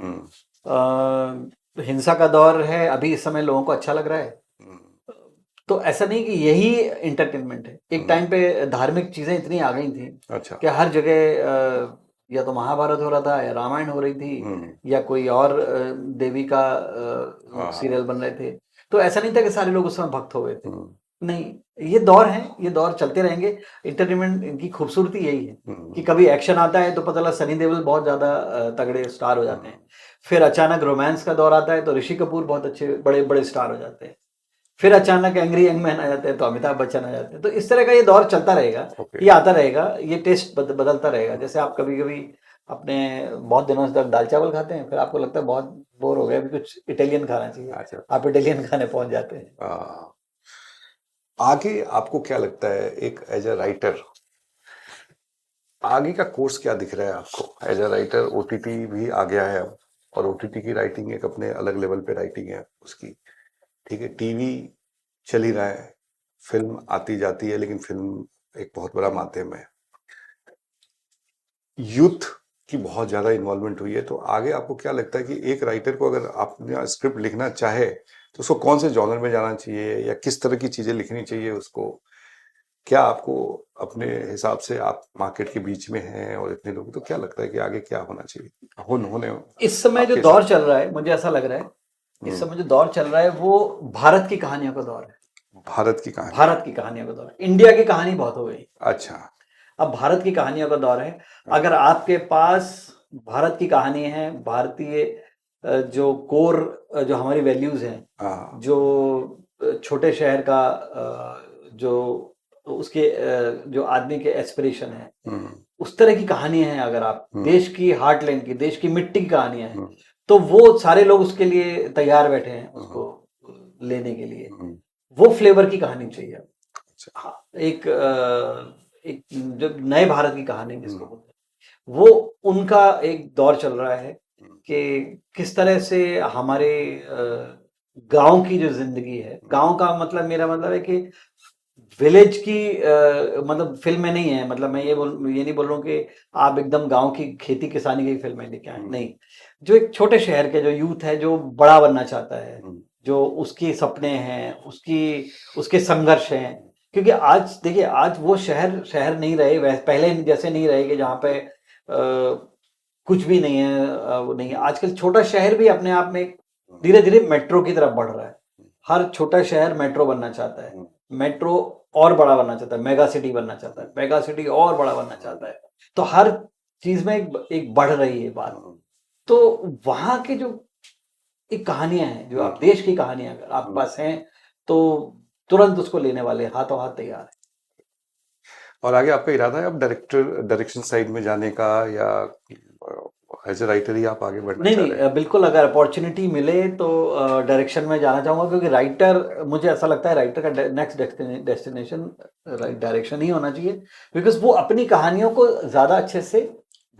हिंसा का दौर है, अभी इस समय लोगों को अच्छा लग रहा है, तो ऐसा नहीं कि यही एंटरटेनमेंट है। एक टाइम पे धार्मिक चीजें इतनी आ गई थी, अच्छा, कि हर जगह या तो महाभारत हो रहा था, या रामायण हो रही थी, या कोई और देवी का सीरियल बन रहे थे। तो ऐसा नहीं था कि सारे लोग उसमें भक्त हो गए थे, नहीं, ये दौर है, ये दौर चलते रहेंगे। एंटरटेनमेंट की खूबसूरती यही है कि कभी एक्शन आता है तो पता लगा सनी देओल बहुत ज्यादा तगड़े स्टार हो जाते हैं, फिर अचानक रोमांस का दौर आता है तो ऋषि कपूर बहुत अच्छे बड़े बड़े स्टार हो जाते हैं, फिर अचानक एंग्री यंग मैन आ जाते हैं तो अमिताभ बच्चन आ जाते हैं। तो इस तरह का ये दौर चलता रहेगा, ये आता रहेगा, ये टेस्ट बदलता रहेगा। जैसे आप कभी कभी अपने बहुत दिनों तक दाल चावल खाते हैं, फिर आपको लगता है बहुत बोर हो गया, अभी कुछ इटालियन खाना चाहिए, आप इटालियन खाने पहुंच जाते हैं। आगे आपको क्या लगता है एक एज अ राइटर, आगे का कोर्स क्या दिख रहा है आपको एज अ राइटर? ओटीटी भी आ गया है अब, और ओटीटी की राइटिंग एक अपने अलग लेवल पे राइटिंग है उसकी, ठीक है। टीवी चल ही रहा है, फिल्म आती जाती है, लेकिन फिल्म एक बहुत बड़ा माध्यम है। यूथ की बहुत ज्यादा इन्वॉल्वमेंट हुई है, तो आगे आपको क्या लगता है कि एक राइटर को अगर अपना स्क्रिप्ट लिखना चाहे तो उसको कौन से जॉनर में जाना चाहिए या किस तरह की चीजें लिखनी चाहिए उसको? क्या आपको अपने हिसाब से, आप मार्केट के बीच में हैं और इतने लोग, तो क्या लगता है कि आगे क्या होना चाहिए होने इस समय जो आपके दौर हिसाब चल रहा है, मुझे ऐसा लग रहा है, इस समय जो दौर चल रहा है वो भारत की कहानियों का दौर है। भारत की कहानी? भारत की कहानियों का दौर है। इंडिया की कहानी बहुत हो गई, अच्छा। अब भारत की कहानियों का दौर है। अगर आपके पास भारत की कहानी है, भारतीय जो कोर, जो हमारी वैल्यूज हैं, हाँ। जो छोटे शहर का जो उसके जो आदमी के एस्पिरेशन है, उस तरह की कहानी है, अगर आप देश की हार्टलैंड की, देश की मिट्टी की कहानियां हैं, तो वो सारे लोग उसके लिए तैयार बैठे हैं उसको लेने के लिए। वो फ्लेवर की कहानी चाहिए। हाँ, एक जो नए भारत की कहानी जिसको बोलते हैं, वो उनका एक दौर चल रहा है कि किस तरह से हमारे गांव की जो जिंदगी है, गांव का मतलब, मेरा मतलब है कि विलेज की मतलब फिल्में नहीं है, मतलब मैं ये नहीं बोल रहा हूँ कि आप एकदम गांव की खेती किसानी की फिल्में लेके आए, नहीं। जो एक छोटे शहर के जो यूथ है, जो बड़ा बनना चाहता है, जो उसके सपने हैं, उसके संघर्ष हैं, क्योंकि आज देखिए, आज वो शहर नहीं रहे, पहले जैसे नहीं रहे कि जहाँ पे कुछ भी नहीं है, वो नहीं है। आजकल छोटा शहर भी अपने आप में धीरे धीरे मेट्रो की तरफ बढ़ रहा है। हर छोटा शहर मेट्रो बनना चाहता है, मेट्रो और बड़ा बनना चाहता है, मेगा सिटी बनना चाहता है, मेगा सिटी और बड़ा बनना चाहता है। तो हर चीज में एक बढ़ रही है बात। तो वहां के जो एक कहानियां हैं, जो आप देश की कहानियां अगर आपके पास हैं, तो तुरंत उसको लेने वाले हाथों हाथ तैयार है। और आगे आपका इरादा है अब डायरेक्शन साइड में जाने का, या एज ए राइटर ही आप आगे बढ़ना चाह रहे हैं? नहीं, बिल्कुल, अगर अपॉर्चुनिटी मिले तो डायरेक्शन में जाना चाहूंगा, क्योंकि राइटर, मुझे ऐसा लगता है राइटर का नेक्स्ट डेस्टिनेशन डायरेक्शन ही होना चाहिए, बिकॉज वो अपनी कहानियों को ज्यादा अच्छे से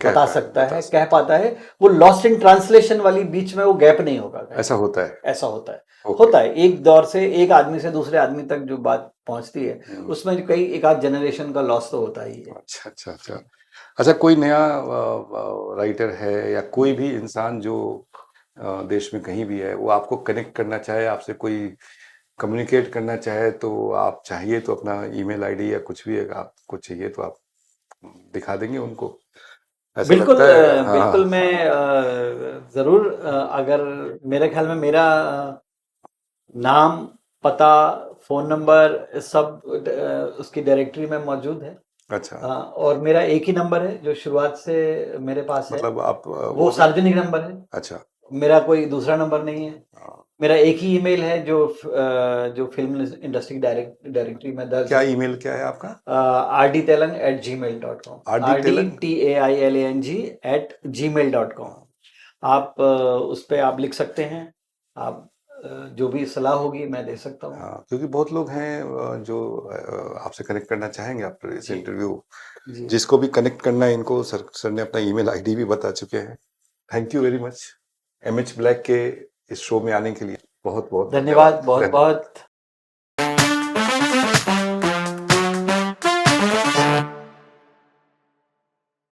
बता सकता है, कह पाता है। वो लॉस्ट इन ट्रांसलेशन वाली बीच में वो गैप नहीं होगा। ऐसा होता है? ऐसा होता है, होता है। एक दौर से एक आदमी से दूसरे आदमी तक जो बात पहुंचती है, उसमें कई एक आध जनरेशन का लॉस तो होता ही है। अच्छा अच्छा अच्छा अच्छा। कोई नया राइटर है या कोई भी इंसान जो देश में कहीं भी है, वो आपको कनेक्ट करना चाहे, आपसे कोई कम्युनिकेट करना चाहे, तो आप चाहिए तो अपना ईमेल आईडी या कुछ भी अगर आपको चाहिए तो आप दिखा देंगे उनको? ऐसा बिल्कुल, लगता है? हाँ, बिल्कुल, मैं जरूर, अगर मेरे ख्याल में मेरा नाम, पता, फोन नंबर सब उसकी डायरेक्टरी में मौजूद है। अच्छा। और मेरा एक ही नंबर है जो शुरुआत से मेरे पास है, मतलब आप वो सार्वजनिक नंबर है। अच्छा। मेरा कोई दूसरा नंबर नहीं है। मेरा एक ही ईमेल है जो फिल्म इंडस्ट्री डायरेक्टरी में दर्ज। क्या ईमेल क्या है आपका? rdtelang@gmail.com, rdtelang@gmail.com। आप उस पर आप लिख सकते हैं, आप जो भी सलाह होगी मैं दे सकता हूँ। हाँ, क्योंकि बहुत लोग हैं जो आपसे कनेक्ट करना चाहेंगे आफ्टर इस इंटरव्यू। जिसको भी कनेक्ट करना है, इनको सर ने अपना ईमेल आईडी भी बता चुके हैं। Thank you very much MH black के इस शो में आने के लिए। बहुत बहुत धन्यवाद, बहुत बहुत।